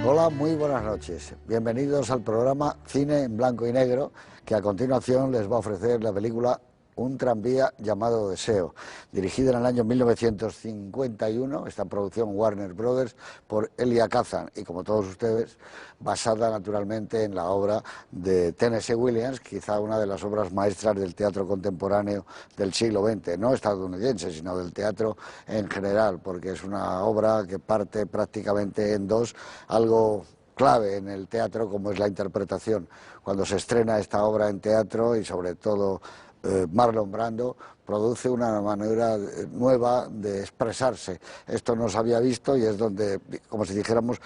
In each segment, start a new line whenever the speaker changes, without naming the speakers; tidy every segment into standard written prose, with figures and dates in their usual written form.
Hola, muy buenas noches. Bienvenidos al programa Cine en Blanco y Negro, que a continuación les va a ofrecer la película Un tranvía llamado Deseo, dirigida en el año 1951, esta producción Warner Brothers, por Elia Kazan, y como todos ustedes, basada naturalmente en la obra de Tennessee Williams, quizá una de las obras maestras del teatro contemporáneo del siglo XX, no estadounidense, sino del teatro en general, porque es una obra que parte prácticamente en dos, algo clave en el teatro como es la interpretación. Cuando se estrena esta obra en teatro y sobre todo Marlon Brando produce una manera nueva de expresarse. Esto no se había visto y es donde, como si dijéramos,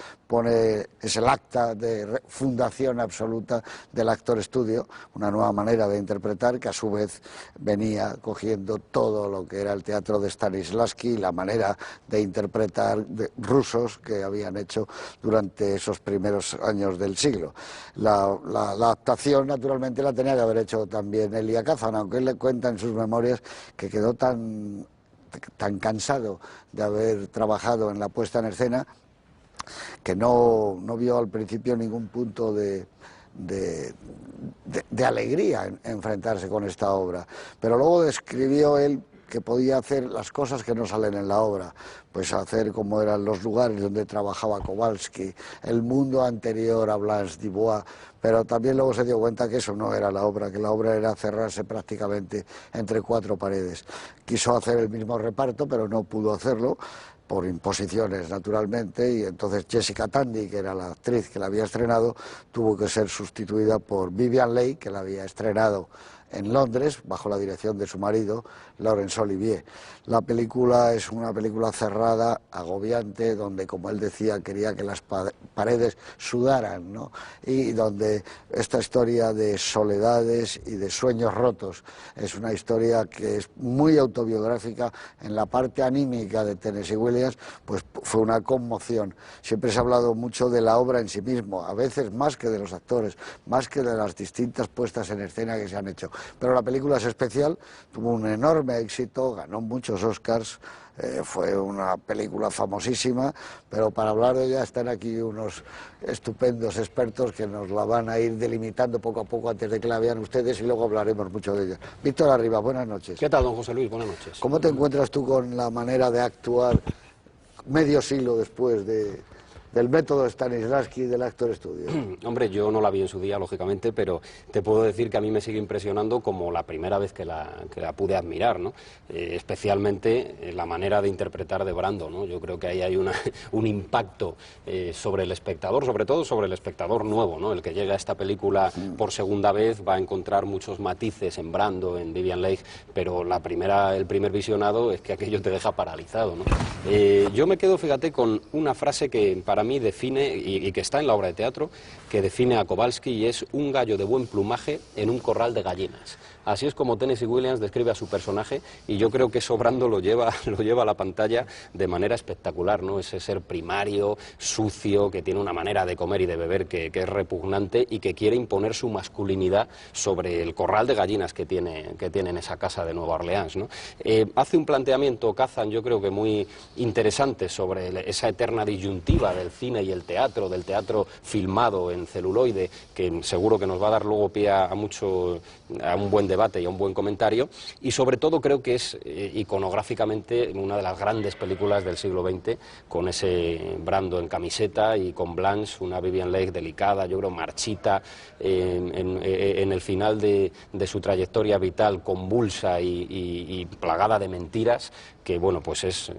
es el acta de fundación absoluta del actor estudio, una nueva manera de interpretar que a su vez venía cogiendo todo lo que era el teatro de Stanislavski y la manera de interpretar de rusos que habían hecho durante esos primeros años del siglo. La adaptación naturalmente la tenía que haber hecho también Elia Kazan, aunque él le cuenta en sus memorias que quedó tan cansado de haber trabajado en la puesta en escena que no vio al principio ningún punto de alegría en enfrentarse con esta obra, pero luego describió él que podía hacer las cosas que no salen en la obra, pues hacer como eran los lugares donde trabajaba Kowalski, el mundo anterior a Blanche Dubois, pero también luego se dio cuenta que eso no era la obra, que la obra era cerrarse prácticamente entre cuatro paredes. Quiso hacer el mismo reparto, pero no pudo hacerlo, por imposiciones naturalmente, y entonces Jessica Tandy, que era la actriz que la había estrenado, tuvo que ser sustituida por Vivien Leigh, que la había estrenado en Londres, bajo la dirección de su marido, Laurence Olivier. La película es una película cerrada, agobiante, donde, como él decía, quería que las paredes sudaran, ¿no? Y donde esta historia de soledades y de sueños rotos es una historia que es muy autobiográfica. En la parte anímica de Tennessee Williams, pues fue una conmoción. Siempre se ha hablado mucho de la obra en sí mismo, a veces más que de los actores, más que de las distintas puestas en escena que se han hecho. Pero la película es especial, tuvo un enorme éxito, ganó muchos Oscars, fue una película famosísima, pero para hablar de ella están aquí unos estupendos expertos que nos la van a ir delimitando poco a poco antes de que la vean ustedes y luego hablaremos mucho de ella. Víctor Arriba, buenas noches.
¿Qué tal, don José Luis? Buenas noches.
¿Cómo te encuentras tú con la manera de actuar medio siglo después del método Stanislavski del actor estudio?
Hombre, yo no la vi en su día, lógicamente, pero te puedo decir que a mí me sigue impresionando como la primera vez que la pude admirar, ¿no? Especialmente la manera de interpretar de Brando, ¿no? Yo creo que ahí hay un impacto sobre el espectador, sobre todo sobre el espectador nuevo, ¿no? El que llega a esta película por segunda vez va a encontrar muchos matices en Brando, en Vivien Leigh, pero el primer visionado es que aquello te deja paralizado, ¿no? Yo me quedo, fíjate, con una frase que para mí define, y que está en la obra de teatro, que define a Kowalski, y es un gallo de buen plumaje en un corral de gallinas. Así es como Tennessee Williams describe a su personaje, y yo creo que eso Brando lo lleva a la pantalla de manera espectacular, ¿no? Ese ser primario, sucio, que tiene una manera de comer y de beber que es repugnante y que quiere imponer su masculinidad sobre el corral de gallinas que tiene en esa casa de Nueva Orleans, ¿no? Hace un planteamiento Kazan, yo creo que muy interesante, sobre esa eterna disyuntiva del cine y el teatro, del teatro filmado en celuloide, que seguro que nos va a dar luego pie a un buen debate y a un buen comentario, y sobre todo creo que es iconográficamente una de las grandes películas del siglo XX, con ese Brando en camiseta y con Blanche, una Vivien Leigh delicada, yo creo marchita, en el final de su trayectoria vital, convulsa y plagada de mentiras, que bueno, pues es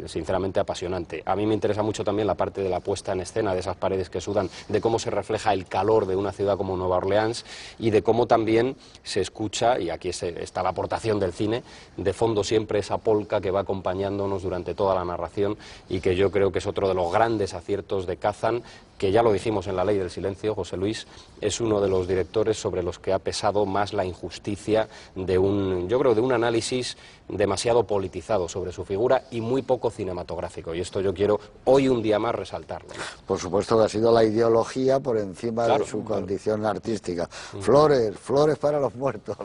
sinceramente apasionante. A mí me interesa mucho también la parte de la puesta en escena, de esas paredes que sudan, de cómo se refleja el calor de una ciudad como Nueva Orleans y de cómo también se escucha, y aquí está la aportación del cine, de fondo siempre esa polca que va acompañándonos durante toda la narración y que yo creo que es otro de los grandes aciertos de Kazan, que ya lo dijimos en La Ley del Silencio, José Luis, es uno de los directores sobre los que ha pesado más la injusticia yo creo, de un análisis demasiado politizado sobre su figura y muy poco cinematográfico. Y esto yo quiero hoy un día más resaltarlo.
Por supuesto que ha sido la ideología por encima de su condición artística. Flores para los muertos.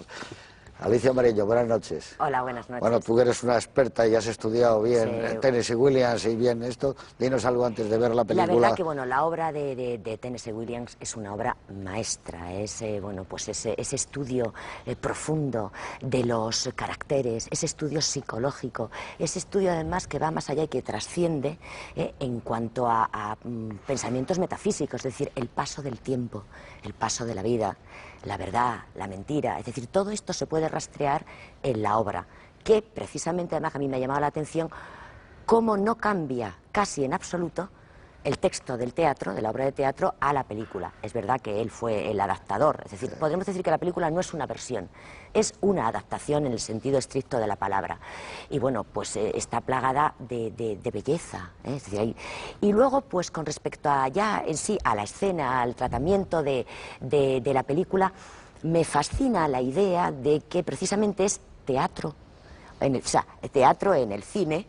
Alicia Mariño, buenas noches.
Hola, buenas noches.
Bueno, tú eres una experta y has estudiado bien
Sí.
Tennessee Williams y bien esto. Dinos algo antes de ver la película.
La verdad que, bueno, la obra de Tennessee Williams es una obra maestra. Es, bueno, pues ese estudio profundo de los caracteres, ese estudio psicológico, ese estudio además que va más allá y que trasciende en cuanto a pensamientos metafísicos, es decir, el paso del tiempo, el paso de la vida, la verdad, la mentira, es decir, todo esto se puede rastrear en la obra, que precisamente además a mí me ha llamado la atención cómo no cambia casi en absoluto el texto del teatro, de la obra de teatro, a la película. Es verdad que él fue el adaptador, es decir, podríamos decir que la película no es una versión, es una adaptación en el sentido estricto de la palabra. Y bueno, pues está plagada de belleza, es decir, y luego, pues con respecto a ya en sí, a la escena, al tratamiento de la película, me fascina la idea de que precisamente es teatro, o sea, teatro en el cine,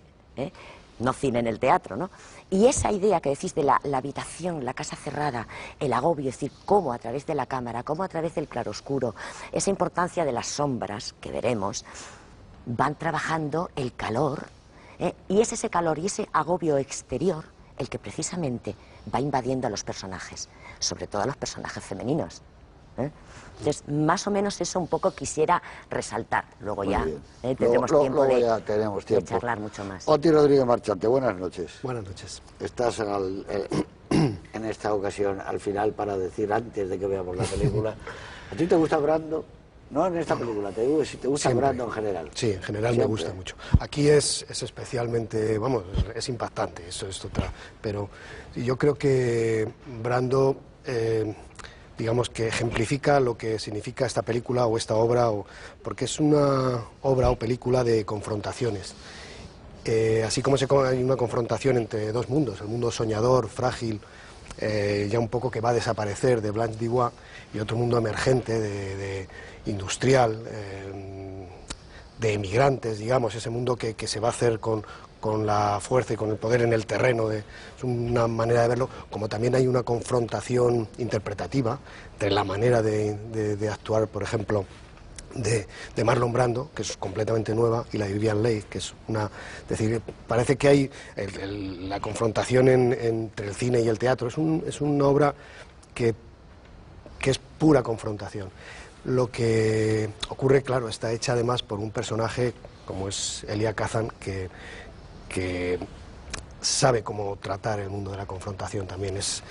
no cine en el teatro, ¿no? Y esa idea que decís de la habitación, la casa cerrada, el agobio, es decir, cómo a través de la cámara, cómo a través del claroscuro, esa importancia de las sombras que veremos, van trabajando el calor, y es ese calor y ese agobio exterior el que precisamente va invadiendo a los personajes, sobre todo a los personajes femeninos. Entonces, más o menos eso un poco quisiera resaltar. Luego
Muy
ya
bien.
tendremos
Luego
tiempo
ya tenemos
de
tiempo.
charlar mucho más.
Oti Rodríguez Marchante, buenas noches.
Buenas noches.
Estás en esta ocasión al final para decir, antes de que veamos la película, ¿a ti te gusta Brando? No en esta película, te digo si te gusta
Siempre.
Brando en general.
Sí, en general
Siempre.
me gusta mucho. Aquí es especialmente, vamos, es impactante, eso es otra. Pero yo creo que Brando, digamos que ejemplifica lo que significa esta película o esta obra, porque es una obra o película de confrontaciones. Así como hay una confrontación entre dos mundos, el mundo soñador, frágil, ya un poco que va a desaparecer de Blanche Dubois, y otro mundo emergente de industrial, de emigrantes, digamos, ese mundo que se va a hacer con la fuerza y con el poder en el terreno, es una manera de verlo, como también hay una confrontación interpretativa entre la manera de actuar, por ejemplo, de Marlon Brando, que es completamente nueva, y la de Vivien Leigh, que es una... Es decir, parece que hay la confrontación entre el cine y el teatro. Es una obra que es pura confrontación. Lo que ocurre, claro, está hecha además por un personaje como es Elia Kazan, que sabe cómo tratar el mundo de la confrontación también. Es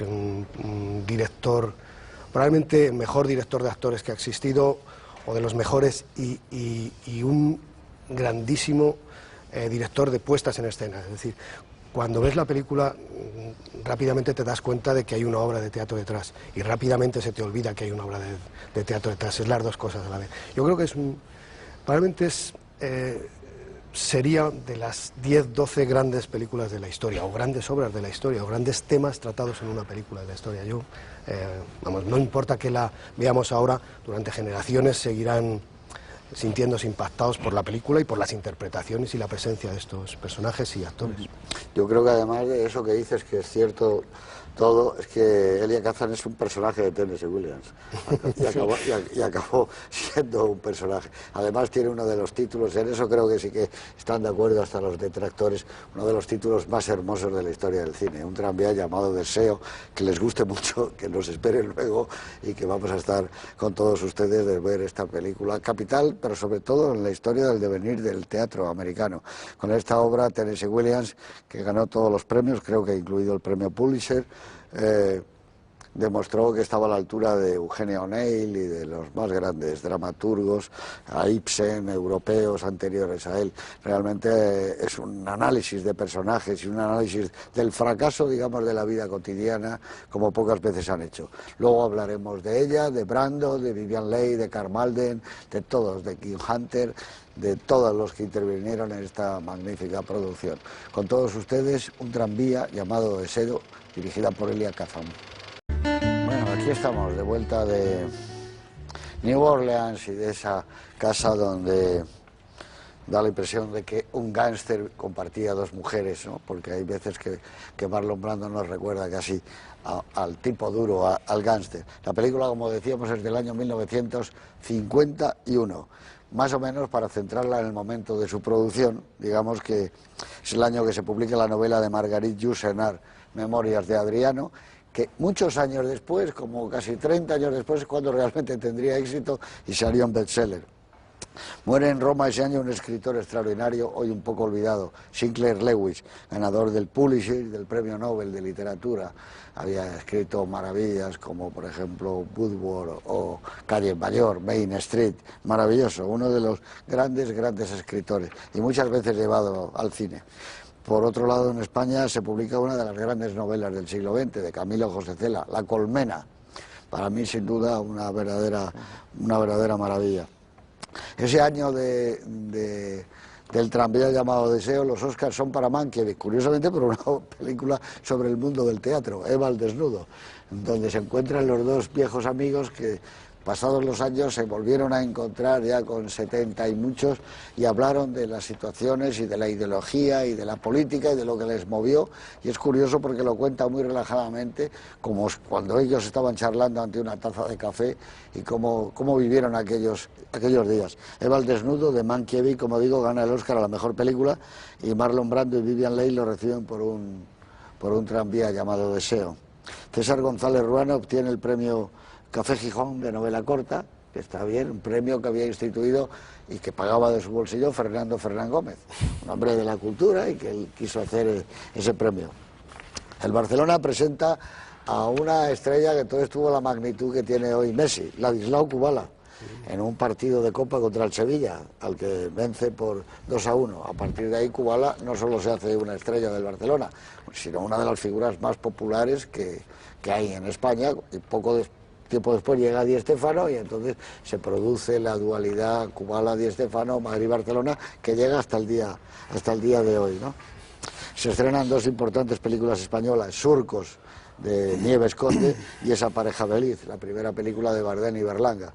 un director, probablemente el mejor director de actores que ha existido, o de los mejores, y un grandísimo director de puestas en escena. Es decir, cuando ves la película, rápidamente te das cuenta de que hay una obra de teatro detrás, y rápidamente se te olvida que hay una obra de teatro detrás. Es las dos cosas a la vez. Yo creo que probablemente sería de las 10, 12 grandes películas de la historia, o grandes obras de la historia, o grandes temas tratados en una película de la historia. Vamos, no importa que la veamos ahora, durante generaciones seguirán sintiéndose impactados por la película y por las interpretaciones y la presencia de estos personajes y actores.
Yo creo que además de eso que dices, que es cierto todo, es que Elia Kazan es un personaje de Tennessee Williams y acabó siendo un personaje. Además tiene uno de los títulos, en eso creo que sí que están de acuerdo hasta los detractores, uno de los títulos más hermosos de la historia del cine, un tranvía llamado Deseo, que les guste mucho, que nos esperen luego y que vamos a estar con todos ustedes de ver esta película capital, pero sobre todo en la historia del devenir del teatro americano. Con esta obra, Tennessee Williams, que ganó todos los premios, creo que incluido el premio Pulitzer, demostró que estaba a la altura de Eugenia O'Neill y de los más grandes dramaturgos, a Ibsen, europeos anteriores a él. Realmente es un análisis de personajes y un análisis del fracaso, digamos, de la vida cotidiana, como pocas veces han hecho. Luego hablaremos de ella, de Brando, de Vivien Leigh, de Karl Malden, de todos, de King Hunter, de todos los que intervinieron en esta magnífica producción. Con todos ustedes, un tranvía llamado Deseo, dirigida por Elia Kazan. Bueno, aquí estamos de vuelta de New Orleans y de esa casa donde da la impresión de que un gángster compartía dos mujeres, ¿no? Porque hay veces que Marlon Brando nos recuerda casi al tipo duro, al gángster. La película, como decíamos, es del año 1951, más o menos para centrarla en el momento de su producción. Digamos que es el año que se publica la novela de Marguerite Yourcenar, Memorias de Adriano, que muchos años después, como casi 30 años después, es cuando realmente tendría éxito y sería un bestseller. Muere en Roma ese año un escritor extraordinario, hoy un poco olvidado, Sinclair Lewis, ganador del Pulitzer, del Premio Nobel de Literatura. Había escrito maravillas como, por ejemplo, Woodward o Calle Mayor, Main Street, maravilloso, uno de los grandes escritores y muchas veces llevado al cine. Por otro lado, en España se publica una de las grandes novelas del siglo XX, de Camilo José Cela, La Colmena. Para mí, sin duda, una verdadera maravilla. Ese año del tranvía llamado Deseo, los Oscars son para Mankiewicz, curiosamente por una película sobre el mundo del teatro, Eva al desnudo, donde se encuentran los dos viejos amigos que, pasados los años, se volvieron a encontrar ya con 70 y muchos y hablaron de las situaciones y de la ideología y de la política y de lo que les movió. Y es curioso porque lo cuenta muy relajadamente, como cuando ellos estaban charlando ante una taza de café y cómo vivieron aquellos días. Eva al desnudo, de Mankiewicz, como digo, gana el Oscar a la mejor película y Marlon Brando y Vivian Leigh lo reciben por un tranvía llamado Deseo. César González Ruano obtiene el premio Café Gijón de novela corta, que está bien, un premio que había instituido y que pagaba de su bolsillo Fernando Fernán Gómez, un hombre de la cultura y que él quiso hacer ese premio. El Barcelona presenta a una estrella que todo tuvo la magnitud que tiene hoy Messi, Ladislao Kubala, en un partido de Copa contra el Sevilla, al que vence por 2-1. A partir de ahí, Kubala no solo se hace una estrella del Barcelona, sino una de las figuras más populares que hay en España, y tiempo después llega Di Stéfano y entonces se produce la dualidad Kubala-Di Stéfano, Madrid-Barcelona, que llega hasta el día de hoy, ¿no? Se estrenan dos importantes películas españolas, Surcos, de Nieves Conde, y Esa pareja feliz, la primera película de Bardem y Berlanga.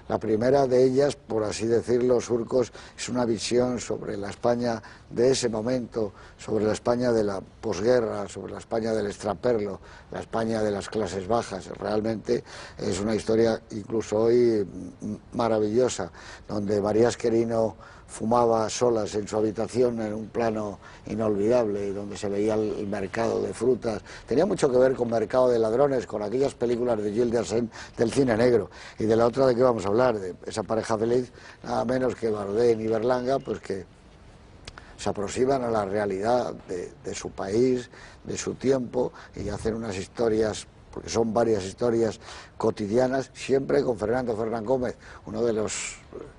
La primera de ellas, por así decirlo, Surcos, es una visión sobre la España de ese momento, sobre la España de la posguerra, sobre la España del extraperlo, la España de las clases bajas. Realmente es una historia, incluso hoy, maravillosa, donde María Esquerino fumaba solas en su habitación en un plano inolvidable, donde se veía el mercado de frutas. Tenía mucho que ver con Mercado de Ladrones, con aquellas películas de Gilles Dersenne del cine negro. Y de la otra, ¿de qué vamos a hablar? De Esa pareja feliz, nada menos que Bardem y Berlanga, pues que se aproximan a la realidad de su país, de su tiempo, y hacen unas historias, porque son varias historias cotidianas, siempre con Fernando Fernán Gómez, uno de los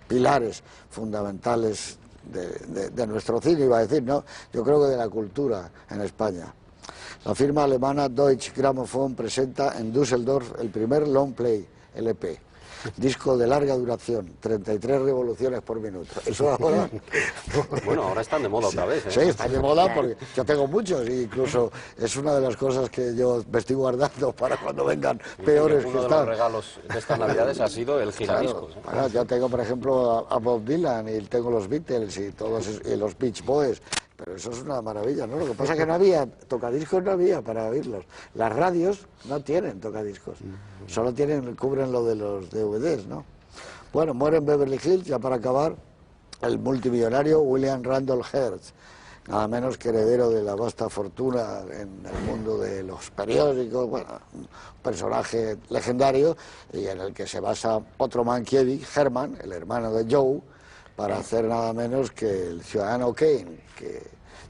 pilares fundamentales de nuestro cine, iba a decir, ¿no? Yo creo que de la cultura en España. La firma alemana Deutsche Grammophon presenta en Düsseldorf el primer long play, LP. Disco de larga duración, 33 revoluciones por minuto. Eso ahora...
Bueno, ahora están de moda otra vez, ¿eh?
Sí, están de moda porque yo tengo muchos y incluso es una de las cosas que yo me estoy guardando para cuando vengan peores que
uno de los regalos de estas navidades ha sido el giradiscos.
Claro, bueno, yo tengo, por ejemplo, a Bob Dylan y tengo los Beatles y los Beach Boys. Pero eso es una maravilla, ¿no? Lo que pasa es que no había, tocadiscos no había para oírlos. Las radios no tienen tocadiscos, solo cubren lo de los DVDs, ¿no? Bueno, muere en Beverly Hills, ya para acabar, el multimillonario William Randolph Hearst, nada menos que heredero de la vasta fortuna en el mundo de los periódicos, bueno, un personaje legendario y en el que se basa otro Mankiewicz, Herman, el hermano de Joe, para hacer nada menos que el Ciudadano Kane, que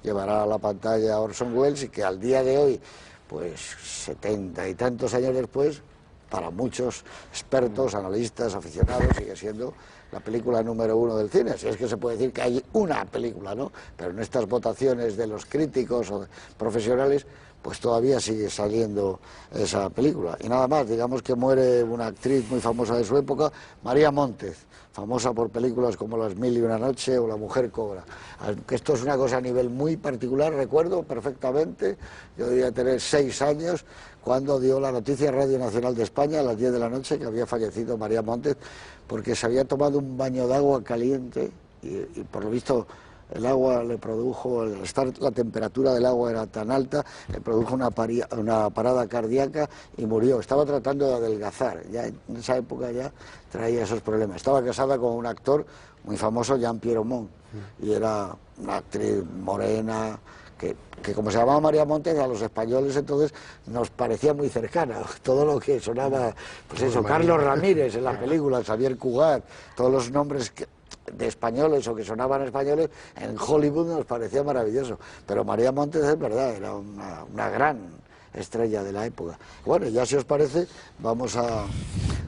llevará a la pantalla a Orson Welles y que al día de hoy, pues 70 y tantos años después, para muchos expertos, analistas, aficionados, sigue siendo la película número 1 del cine. Si es que se puede decir que hay una película, ¿no? Pero en estas votaciones de los críticos o profesionales, pues todavía sigue saliendo esa película. Y nada más, digamos que muere una actriz muy famosa de su época, María Montez, famosa por películas como Las Mil y una noche o La mujer cobra. Aunque esto es una cosa a nivel muy particular, recuerdo perfectamente, yo debía tener 6 años, cuando dio la noticia Radio Nacional de España a las 10 de la noche que había fallecido María Montez porque se había tomado un baño de agua caliente y por lo visto el agua le produjo, la temperatura del agua era tan alta, le produjo una parada cardíaca y murió. Estaba tratando de adelgazar, ya en esa época ya traía esos problemas. Estaba casada con un actor muy famoso, Jean Pierremont, y era una actriz morena, que como se llamaba María Montes, a los españoles entonces nos parecía muy cercana. Todo lo que sonaba, pues eso, Carlos Ramírez en las películas, Xavier Cugat, todos los nombres de españoles o que sonaban españoles, en Hollywood nos parecía maravilloso. Pero María Montes, es verdad, era una gran estrella de la época. Bueno, ya si os parece, vamos a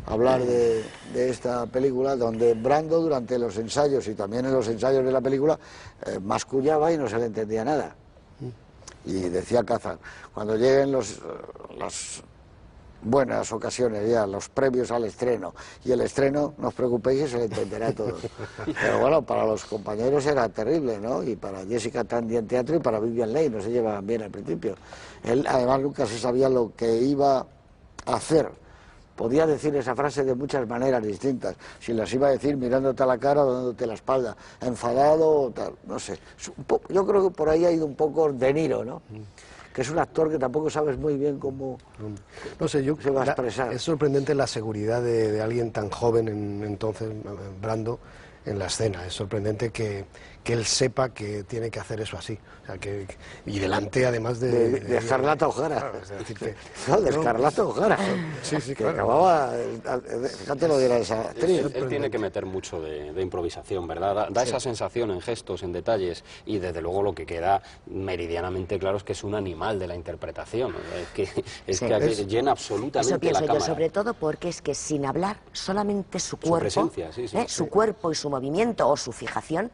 hablar de esta película, donde Brando, durante los ensayos y también en los ensayos de la película, mascullaba y no se le entendía nada. Y decía Cazar, cuando lleguen las buenas ocasiones ya, los previos al estreno y el estreno, no os preocupéis que se le entenderá todo. Pero bueno, para los compañeros era terrible, ¿no? Y para Jessica Tandy en teatro y para Vivien Leigh no se llevaban bien al principio. Él además nunca se sabía lo que iba a hacer. Podía decir esa frase de muchas maneras distintas, si las iba a decir mirándote a la cara o dándote la espalda, enfadado o tal, no sé. Yo creo que por ahí ha ido un poco De Niro, ¿no? Que es un actor que tampoco sabes muy bien cómo
no sé,
se va a expresar.
Es sorprendente la seguridad de alguien tan joven entonces, Brando, en la escena. Es sorprendente que él sepa que tiene que hacer eso así. O sea, y delante, además
de Escarlata O'Hara.
Claro, es decir que,
no, de Escarlata O'Hara.
Sí, sí,
que
claro.
acababa, fíjate lo que era esa actriz.
Él tiene que meter mucho de improvisación, ¿verdad? Da esa sensación en gestos, en detalles, y desde luego lo que queda meridianamente claro es que es un animal de la interpretación. Es que llena absolutamente
eso pienso
la cámara.
yo, sobre todo porque es que sin hablar, solamente su cuerpo,
presencia,
su cuerpo y su movimiento o su fijación,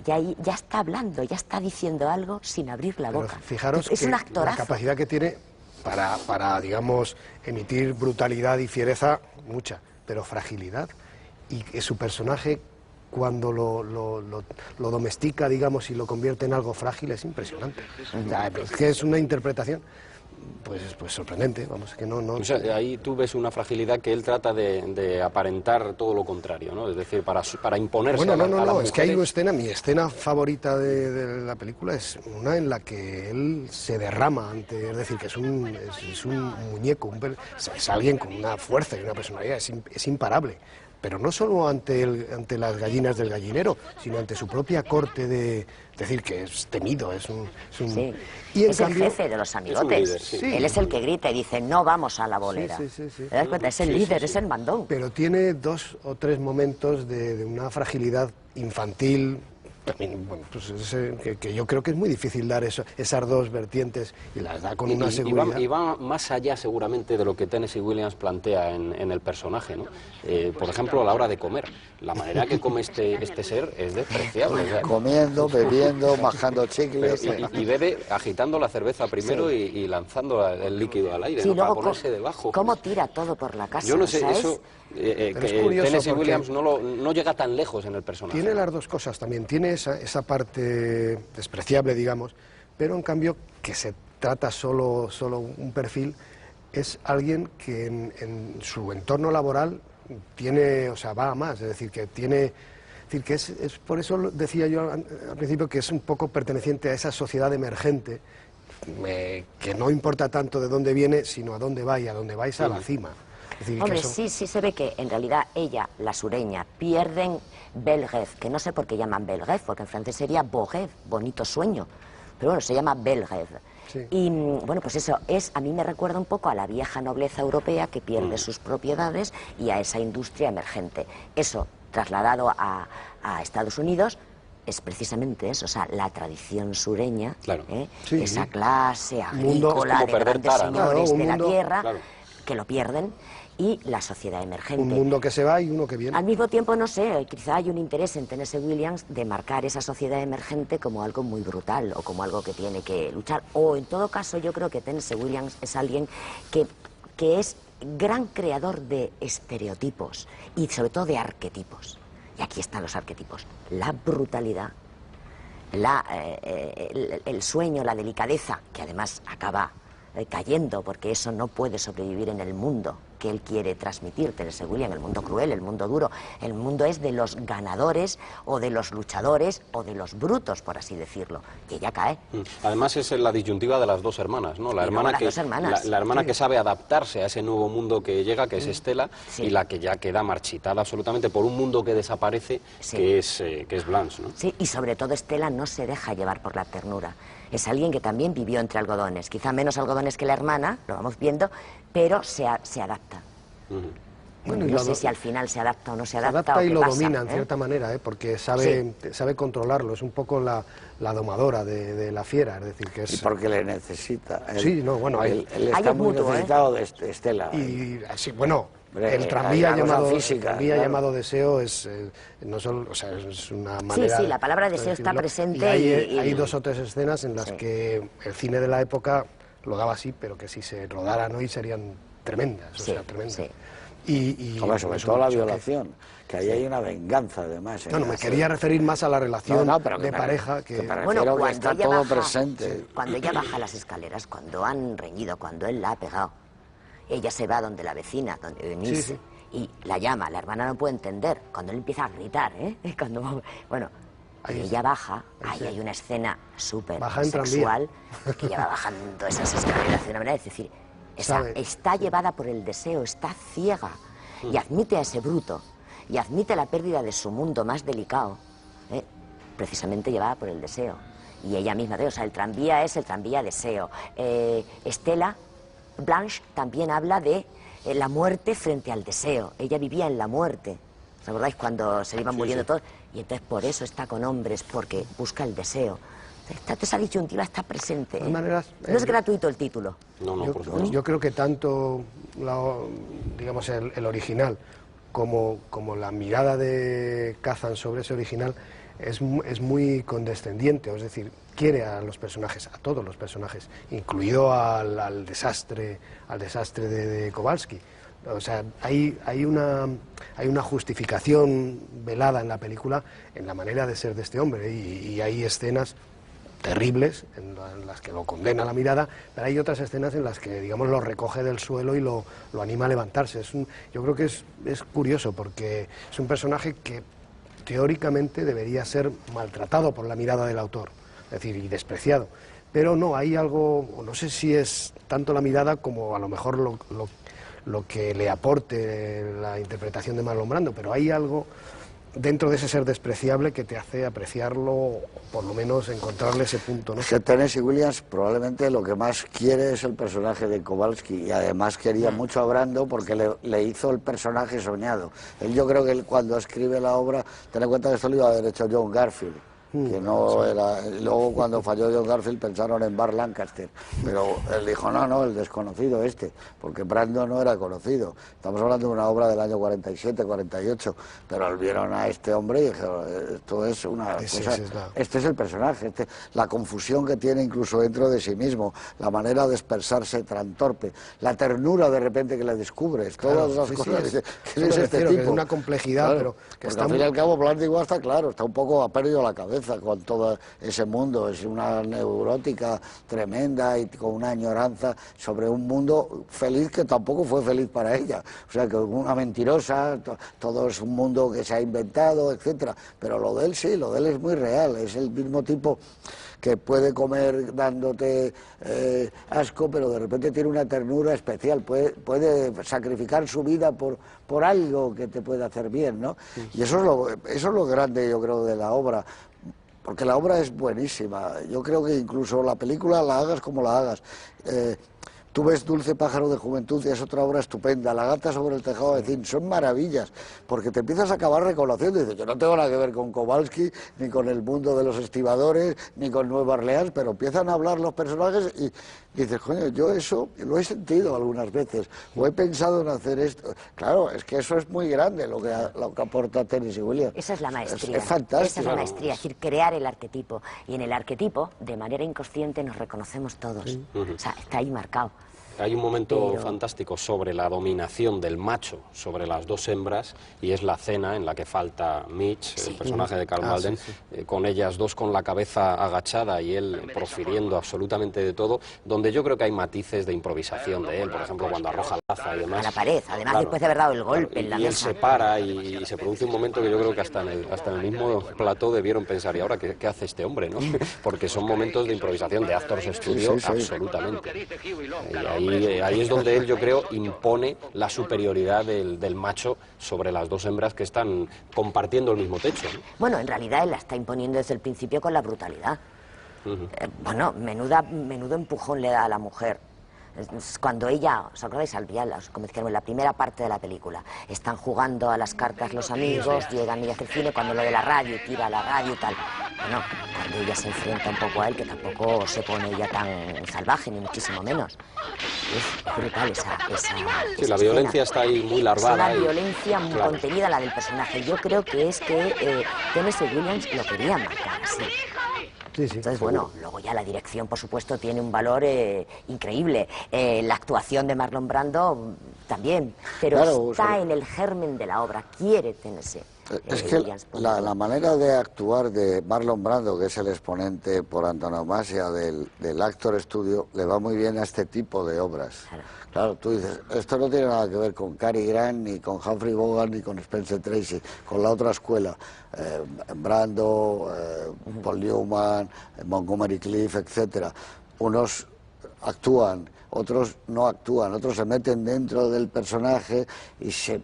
ya está hablando, ya está diciendo algo sin abrir la boca.
Fijaros
es
que
un actorazo.
la capacidad que tiene para, digamos, emitir brutalidad y fiereza, mucha, pero fragilidad. Y que su personaje, cuando lo domestica, digamos, y lo convierte en algo frágil, es impresionante. O sea, es que es una interpretación pues sorprendente, vamos, que no...
O sea, ahí tú ves una fragilidad que él trata de aparentar todo lo contrario, ¿no? Es decir, para imponerse a las mujeres.
Es que hay una escena, mi escena favorita de la película es una en la que él se derrama ante, es decir, que es un muñeco, es alguien con una fuerza y una personalidad, es imparable. Pero no solo ante las gallinas del gallinero, sino ante su propia corte es decir, que es temido, es un...
Sí.
Y
es el jefe de los amigotes.
Líder, sí.
Él es el que grita y dice, no vamos a la bolera.
Sí.
¿Te das cuenta? Es el líder, es el mandón.
Pero tiene 2 o 3 momentos de una fragilidad infantil, también, bueno, pues que yo creo que es muy difícil dar esas 2 vertientes y las da con una seguridad.
Y va más allá seguramente de lo que Tennessee Williams plantea en el personaje, ¿no? Por ejemplo, a la hora de comer. La manera que come este ser es despreciable. O sea,
comiendo, bebiendo, majando chicles.
Y bebe agitando la cerveza primero y lanzando el líquido al aire,
Sí,
¿no?
luego
Para ponerse debajo.
¿Cómo tira todo por la casa?
Yo no sé,
¿sabes?
eso...
es curioso
Tennessee
porque
Williams no llega tan lejos en el personaje.
Tiene las 2 cosas también, tiene esa parte despreciable, digamos, pero en cambio que se trata solo un perfil, es alguien que en su entorno laboral tiene, o sea, va a más, es decir, que tiene... Es decir, que es por eso decía yo al principio que es un poco perteneciente a esa sociedad emergente, que no importa tanto de dónde viene, sino a dónde va, y a dónde vais a la cima. Es decir,
Hombre,
que eso...
sí se ve que en realidad ella, la sureña, pierden Belgrave, que no sé por qué llaman Belgrave, porque en francés sería Bourget, bonito sueño, pero bueno, se llama Belgrave.
Sí.
Y bueno, pues eso a mí me recuerda un poco a la vieja nobleza europea que pierde sus propiedades y a esa industria emergente. Eso, trasladado a Estados Unidos, es precisamente eso, o sea, la tradición sureña,
Claro.
Sí,
esa
sí.
clase
Mundo,
agrícola
es como
de
perder
grandes
Tara, ¿no?
señores
Claro,
de la
mundo,
tierra,
claro.
que lo pierden, y la sociedad emergente.
Un mundo que se va y uno que viene.
Al mismo tiempo, no sé, quizá hay un interés en Tennessee Williams de marcar esa sociedad emergente como algo muy brutal o como algo que tiene que luchar. O, en todo caso, yo creo que Tennessee Williams es alguien que es gran creador de estereotipos y, sobre todo, de arquetipos. Y aquí están los arquetipos. La brutalidad, el sueño, la delicadeza, que además acaba cayendo, porque eso no puede sobrevivir en el mundo que él quiere transmitir, Tennessee Williams, el mundo cruel, el mundo duro. El mundo es de los ganadores o de los luchadores o de los brutos, por así decirlo. Y ella cae.
Además es la disyuntiva de las dos hermanas, ¿no? La hermana que sabe adaptarse a ese nuevo mundo que llega, que es Estela, y la que ya queda marchitada absolutamente por un mundo que desaparece, que es Blanche, ¿no?
Sí, y sobre todo Estela no se deja llevar por la ternura. Es alguien que también vivió entre algodones, quizá menos algodones que la hermana, lo vamos viendo, pero se adapta. Bueno, no sé si al final se adapta o no se adapta.
Se adapta y lo
pasa,
domina en cierta manera, porque sabe controlarlo, es un poco la domadora de la fiera, es decir, que es...
Y porque le necesita.
Sí, no, bueno,
él está muy necesitado de Estela.
Y sí, bueno, el tranvía llamado Deseo es no solo, o sea, es una manera...
Sí, la palabra deseo está presente
y hay 2 o 3 escenas en las que el cine de la época lo daba así, pero que si se rodaran hoy serían tremendas, o sea, tremendas.
Hombre, sobre todo la violación, que ahí hay una venganza además.
No, me quería referir más a la relación de pareja que...
Bueno,
que está todo presente.
Sí, cuando ella baja las escaleras, cuando han reñido, cuando él la ha pegado, ella se va donde la vecina, donde Eunice, y la llama, la hermana no puede entender, cuando él empieza a gritar, bueno, ella baja, ahí hay una escena súper sexual, que ella va bajando esas escaleras de una manera, es decir, está llevada por el deseo, está ciega, y admite a ese bruto, y admite la pérdida de su mundo más delicado, precisamente llevada por el deseo. Y ella misma, o sea, el tranvía es el tranvía deseo. Estela, Blanche, también habla de la muerte frente al deseo. Ella vivía en la muerte. ¿Os acordáis cuando se iban muriendo todos? Y entonces por eso está con hombres, porque busca el deseo. Esa disyuntiva está presente.
De maneras,
no es gratuito el título.
Yo creo que tanto digamos el original como la mirada de Kazan sobre ese original es muy condescendiente, es decir, quiere a los personajes, a todos los personajes, incluido al desastre de Kowalski. O sea, hay una justificación velada en la película en la manera de ser de este hombre, y hay escenas terribles en las que lo condena la mirada, pero hay otras escenas en las que, digamos, lo recoge del suelo y lo anima a levantarse. Yo creo que es curioso, porque es un personaje que teóricamente debería ser maltratado por la mirada del autor, es decir, y despreciado. Pero no, hay algo, no sé si es tanto la mirada como a lo mejor lo que le aporte la interpretación de Marlon Brando, pero hay algo dentro de ese ser despreciable que te hace apreciarlo, por lo menos encontrarle ese punto, ¿no?
Que Tennessee Williams probablemente lo que más quiere es el personaje de Kowalski, y además quería mucho a Brando porque le hizo el personaje soñado. Yo creo que él, cuando escribe la obra, ten en cuenta que esto lo iba a haber hecho John Garfield, que no era... Luego, cuando falló John Garfield, pensaron en Burt Lancaster, pero él dijo, no, el desconocido porque Brando no era conocido. Estamos hablando de una obra del año 47, 48, pero vieron a este hombre y dijeron, esto es una cosa... Este es el personaje, la confusión que tiene incluso dentro de sí mismo, la manera de expresarse tan torpe, la ternura de repente que le descubres, todas esas cosas. ¿Quién es este tipo?
Es una complejidad, pero...
Que porque al fin y al cabo, Brando igual está claro, está un poco, ha perdido la cabeza con todo ese mundo, es una neurótica tremenda y con una añoranza sobre un mundo feliz que tampoco fue feliz para ella, o sea, que una mentirosa, todo es un mundo que se ha inventado, etcétera, pero lo de él sí, lo de él es muy real, es el mismo tipo que puede comer dándote asco, pero de repente tiene una ternura especial, puede sacrificar su vida por algo que te puede hacer bien, ¿no? Y eso es lo grande, yo creo, de la obra, porque la obra es buenísima. Yo creo que incluso la película, la hagas como la hagas, tú ves Dulce pájaro de juventud y es otra obra estupenda, La gata sobre el tejado de zinc, son maravillas, porque te empiezas a acabar reconociendo y dices, yo no tengo nada que ver con Kowalski, ni con el mundo de los estibadores, ni con Nueva Orleans, pero empiezan a hablar los personajes y dices, coño, yo eso lo he sentido algunas veces, o he pensado en hacer esto. Claro, es que eso es muy grande lo que aporta Tennessee Williams.
Esa es la maestría.
Es fantástico.
Esa es la maestría, es decir, crear el arquetipo. Y en el arquetipo, de manera inconsciente, nos reconocemos todos. O sea, está ahí marcado.
Hay un momento fantástico sobre la dominación del macho sobre las dos hembras, y es la cena en la que falta Mitch, el personaje de Karl Malden, con ellas dos con la cabeza agachada y él profiriendo absolutamente de todo, donde yo creo que hay matices de improvisación de él, por ejemplo, cuando arroja la taza y demás.
A la pared, además después de haber dado el golpe en la mesa.
Y él se para y se produce un momento que yo creo que hasta en el mismo plató debieron pensar, ¿y ahora qué hace este hombre, no? Porque son momentos de improvisación, de Actors Studio, absolutamente. Y ahí es donde él, yo creo, impone la superioridad del macho sobre las dos hembras que están compartiendo el mismo techo, ¿no?
Bueno, en realidad él la está imponiendo desde el principio con la brutalidad. Bueno, menudo empujón le da a la mujer. Cuando ella, ¿os acordáis al final, como decíamos, en la primera parte de la película, están jugando a las cartas los amigos, llegan ellas al cine, cuando lo de la radio, tira la radio y tal. Bueno, cuando ella se enfrenta un poco a él, que tampoco se pone ella tan salvaje, ni muchísimo menos. Es brutal esa
sí, la violencia está ahí muy larvada.
Es una violencia muy contenida, la del personaje. Yo creo que es que Tennessee Williams lo quería marcar así. Entonces, bueno, luego ya la dirección, por supuesto, tiene un valor increíble. La actuación de Marlon Brando también, pero claro, está en el germen de la obra, quiere Tennessee.
Es que la manera de actuar de Marlon Brando, que es el exponente por antonomasia del Actor Studio, le va muy bien a este tipo de obras. Claro, tú dices, esto no tiene nada que ver con Cary Grant, ni con Humphrey Bogart, ni con Spencer Tracy, con la otra escuela. Brando, Paul Newman, Montgomery Clift, etcétera. Unos actúan, otros no actúan, otros se meten dentro del personaje y se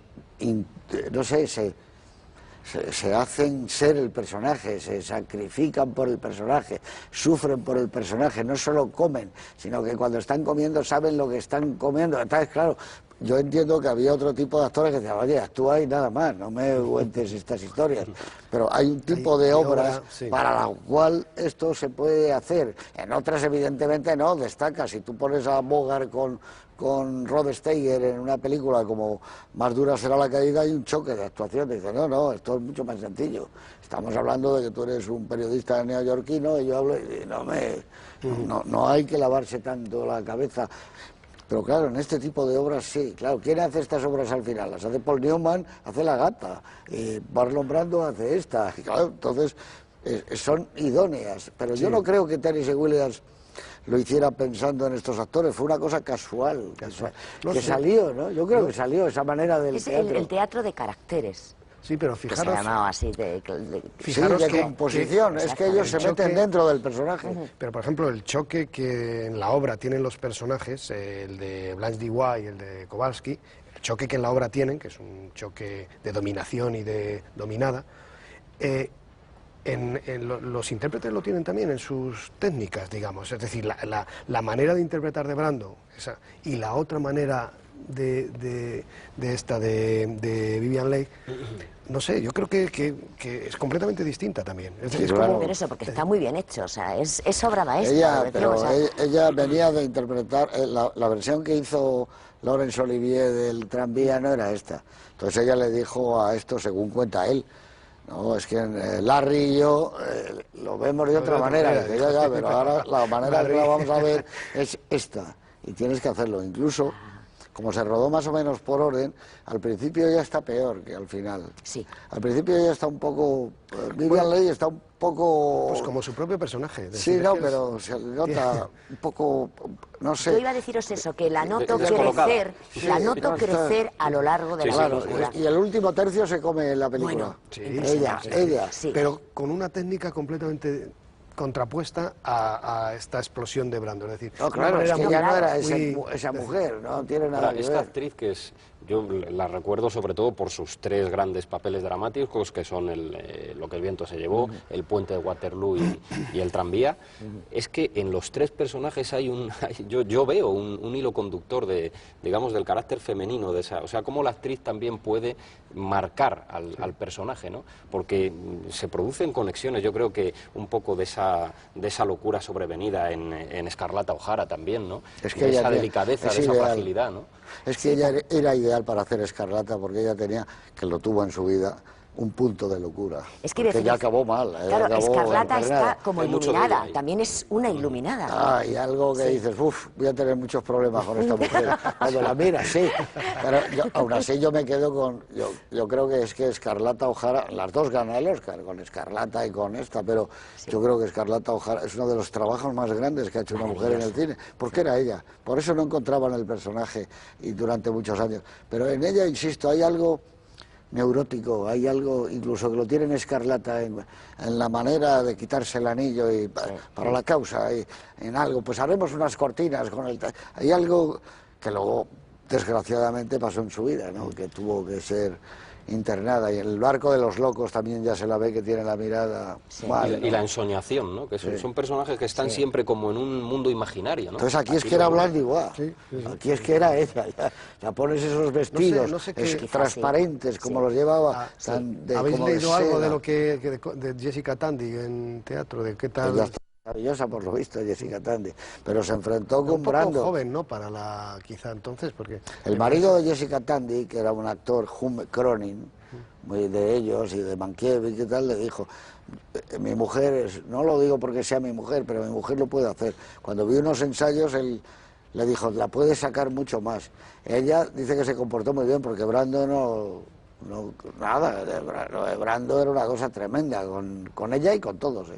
hacen ser el personaje, se sacrifican por el personaje, sufren por el personaje, no solo comen, sino que cuando están comiendo saben lo que están comiendo. Entonces, claro, yo entiendo que había otro tipo de actores que decían, oye, actúa y nada más, no me cuentes estas historias. Pero hay un tipo de obras para la cual esto se puede hacer. En otras, evidentemente, no, destaca. Si tú pones a Bogart con Rod Steiger en una película como Más dura será la caída, hay un choque de actuación. Dice, no, esto es mucho más sencillo. Estamos hablando de que tú eres un periodista neoyorquino y yo hablo y no hay que lavarse tanto la cabeza. Pero claro, en este tipo de obras sí, claro. ¿Quién hace estas obras al final? Las hace Paul Newman, hace La gata, y Marlon Brando hace esta. Y claro, entonces son idóneas. Pero yo no creo que Tennessee Williams lo hiciera pensando en estos actores, fue una cosa casual. Que salió, ¿no? Yo creo que salió esa manera del teatro.
El teatro de caracteres.
Sí, pero fijaros...
Que se llamaba así,
fijaros de composición, es que ellos se meten dentro del personaje.
Pero, por ejemplo, el choque que en la obra tienen los personajes, el de Blanche DeWitt y el de Kowalski, el choque que en la obra tienen, que es un choque de dominación y de dominada, los intérpretes lo tienen también en sus técnicas, digamos. Es decir, la manera de interpretar de Brando y la otra manera de Vivien Leigh, no sé, yo creo que es completamente distinta también. Es decir,
Pero eso, porque está muy bien hecho, o sea, es obra maestra.
Ella venía de interpretar, la versión que hizo Laurence Olivier del Tranvía no era esta. Entonces ella le dijo a esto, según cuenta él, no, es que Larry y yo lo vemos de otra manera, pero ahora la manera que la vamos a ver es esta, y tienes que hacerlo. Incluso, como se rodó más o menos por orden, al principio ya está peor que al final.
Sí.
Al principio ya está un poco... Vivien Leigh está un poco...
Pues como su propio personaje.
Sí, no, pero se nota un poco... No sé.
Yo iba a deciros eso, que la noto crecer a lo largo de la película.
Y el último tercio se come en la película.
Bueno,
ella.
Sí.
Pero con una técnica completamente contrapuesta a esta explosión de Brando, es decir,
no, claro, es que ya no era esa mujer, no tiene nada que ver.
Esta actriz que es, yo la recuerdo sobre todo por sus tres grandes papeles dramáticos, que son Lo que el viento se llevó, El puente de Waterloo y El tranvía. Es que en los tres personajes yo veo un hilo conductor digamos, del carácter femenino de esa, o sea, cómo la actriz también puede marcar al personaje, ¿no? Porque se producen conexiones, yo creo que un poco de esa locura sobrevenida en Escarlata O'Hara también, ¿no?
Es que
esa delicadeza, de esa fragilidad, ¿no?
Es que ella era ideal para hacer Escarlata, porque ella tenía, que lo tuvo en su vida, un punto de locura.
Es que
ya acabó mal.
Claro,
acabó
Escarlata
envenenada.
está como
Hay mucho de
iluminada,
ella.
también es una iluminada.
Ah, y algo que dices, uff, voy a tener muchos problemas con esta mujer. Cuando la miras, sí. Pero aún así yo me quedo con... Yo creo que es que Escarlata O'Hara, las dos ganan el Oscar, con Escarlata y con esta, pero yo creo que Escarlata O'Hara es uno de los trabajos más grandes que ha hecho una mujer en el cine, porque era ella. Por eso no encontraban el personaje y durante muchos años. Pero en ella, insisto, hay algo neurótico, hay algo incluso que lo tiene en Escarlata en la manera de quitarse el anillo y para la causa, y en algo, pues haremos unas cortinas con el... Hay algo que luego desgraciadamente pasó en su vida, ¿no? Que tuvo que ser internada, y en el barco de los locos también ya se la ve que tiene la mirada mal, ¿no?
Y la ensoñación, ¿no? Que son personajes que están siempre como en un mundo imaginario, ¿no?
Entonces aquí es que era Blas de igual, aquí es que era ella, ya pones esos vestidos
no sé
transparentes como los llevaba.
¿Habéis leído algo de lo de Jessica Tandy en teatro? ¿De qué tal?
Ella está maravillosa por lo visto, Jessica Tandy, pero se enfrentó con
un poco
Brando.
joven, ¿no? Quizá entonces, porque...
El marido de Jessica Tandy, que era un actor, Hume Cronin, muy de ellos y de Mankiewicz y tal, le dijo, mi mujer, no lo digo porque sea mi mujer, pero mi mujer lo puede hacer. Cuando vi unos ensayos, él le dijo, la puede sacar mucho más. Ella dice que se comportó muy bien porque Brando nada, Brando era una cosa tremenda, con ella y con todos,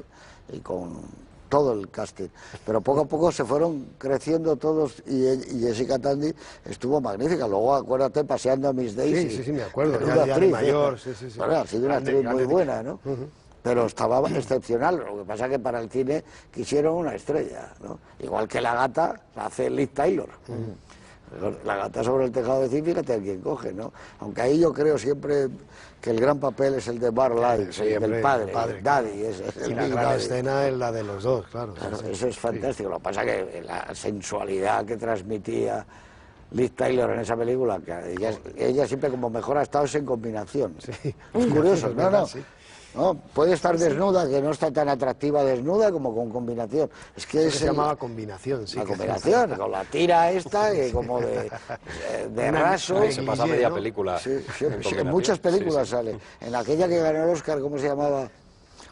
y con todo el casting, pero poco a poco se fueron creciendo todos y Jessica Tandy estuvo magnífica. Luego acuérdate Paseando a Miss Daisy.
Sí, me acuerdo,
ya
de mayor,
Bueno, ha sido una actriz muy buena, ¿no? Pero estaba excepcional. Lo que pasa es que para el cine quisieron una estrella, ¿no? Igual que La Gata la hace Liz Taylor. La Gata sobre el tejado de zinc, fíjate a quién coge, ¿no? Aunque ahí yo creo siempre que el gran papel es el de Bar Light, del padre Daddy.
Y la gran escena es la de los dos, claro.
Eso es fantástico. Lo que pasa es que la sensualidad que transmitía Liz Taylor en esa película, que ella siempre como mejor ha estado es en combinación.
Sí.
Es curioso, ¿no?
Sí.
No, puede estar desnuda, que no está tan atractiva desnuda como con combinación. Es que
se llamaba combinación, sí.
La combinación, con la tira esta, y como de raso.
Se pasa media película.
En muchas películas sale. En aquella que ganó el Oscar, ¿cómo se llamaba?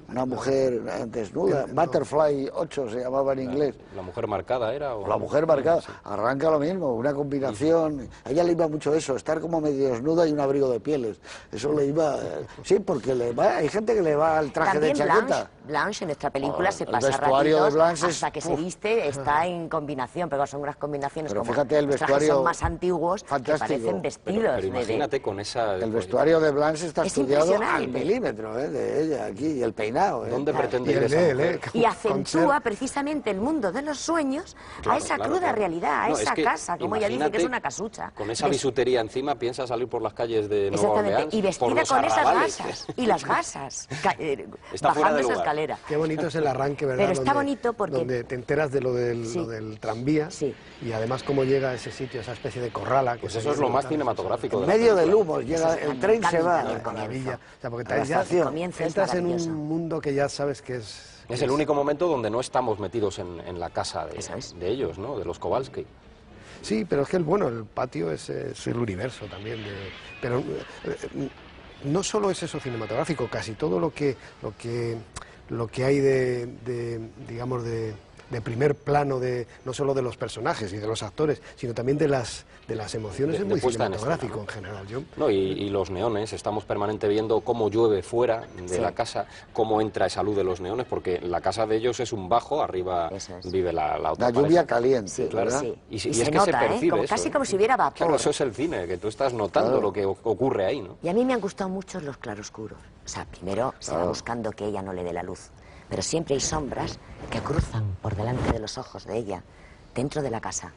Una mujer desnuda, Butterfly 8 se llamaba en inglés.
¿La mujer marcada era?
La mujer marcada, arranca lo mismo, una combinación. A ella le iba mucho eso, estar como medio desnuda y un abrigo de pieles. Eso le iba... Sí, porque hay gente que le va al traje
también
de chaqueta.
Blanche en esta película se pasa
vestuario de Blanche
hasta que se viste, está en combinación, pero son unas combinaciones
pero
como
fíjate, el
los trajes
vestuario
son más antiguos,
fantástico.
que parecen vestidos.
Pero imagínate con esa...
El vestuario de Blanche está estudiado al
impresionante.
milímetro, de ella aquí, y el peinado.
¿Dónde pretende
Y
ir esa mujer?
Y acentúa precisamente el mundo de los sueños a esa cruda realidad, a
No,
esa
es que
casa, como ella dice, que es
imagínate,
una casucha.
Con esa bisutería encima piensa salir por las calles de Nueva
Exactamente,
Orleans.
y vestida
por los
con esas
arrabales.
gasas, y las gasas,
Está fuera
bajando
de
esa
lugar.
escalera.
Qué bonito es el arranque, ¿verdad?
Pero está bonito porque...
Donde te enteras de lo del tranvía, y además cómo llega a ese sitio, esa especie de corrala.
Pues eso es lo más cinematográfico.
En medio del humo, llega, el tren se va.
Maravilla. O sea, porque
A la
ya
estación.
entras en un mundo que ya sabes que es...
Es el único momento donde no estamos metidos en la casa de ellos, ¿no? De los Kowalski.
Sí, pero es que el patio es el universo también. Pero no solo es eso cinematográfico, casi todo lo que hay digamos, de primer plano, no solo de los personajes y de los actores, sino también de las emociones, es muy cinematográfico en general.
Y los neones, estamos permanente viendo cómo llueve fuera de la casa, cómo entra esa luz de los neones, porque la casa de ellos es un bajo, arriba vive la otra
La lluvia
pareja.
caliente, ¿verdad?
Y
se
es que
nota,
se percibe eso,
casi como si hubiera vapor.
Claro, eso es el cine, que tú estás notando lo que ocurre ahí, ¿no?
Y a mí me han gustado mucho los claroscuros. O sea, primero se va buscando que ella no le dé la luz, pero siempre hay sombras que cruzan por delante de los ojos de ella, dentro de la casa.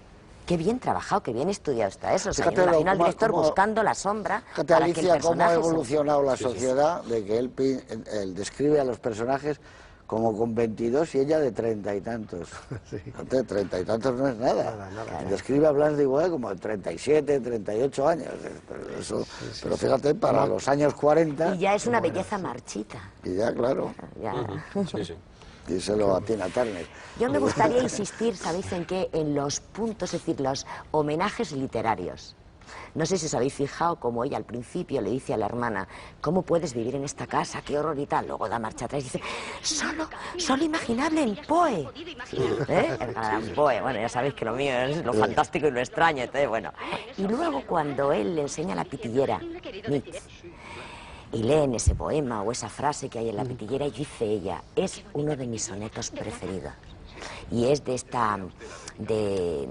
Qué bien trabajado, qué bien estudiado está eso. O sea, yo me imagino al director buscando la sombra
Fíjate,
para
Alicia,
que el
cómo
personaje
ha evolucionado la sociedad, de que él describe a los personajes como con 22 y ella de 30 y tantos. Fíjate, 30 y tantos no es nada. Describe a Blas de igual como de 37, 38 años. Pero fíjate, para los años 40...
Y ya es una belleza marchita.
Y ya, claro.
Ya.
Díselo a Tina Turner.
Yo me gustaría insistir, ¿sabéis en qué? En los puntos, es decir, los homenajes literarios. No sé si os habéis fijado como ella al principio le dice a la hermana, ¿cómo puedes vivir en esta casa? ¡Qué horror y tal! Luego da marcha atrás y dice, solo imaginable en Poe. El gran Poe. Bueno, ya sabéis que lo mío es lo fantástico y lo extraño. Entonces, bueno. Y luego cuando él le enseña la pitillera, Nietzsche, y leen ese poema o esa frase que hay en la pitillera y dice ella, es uno de mis sonetos preferidos. Y es de esto de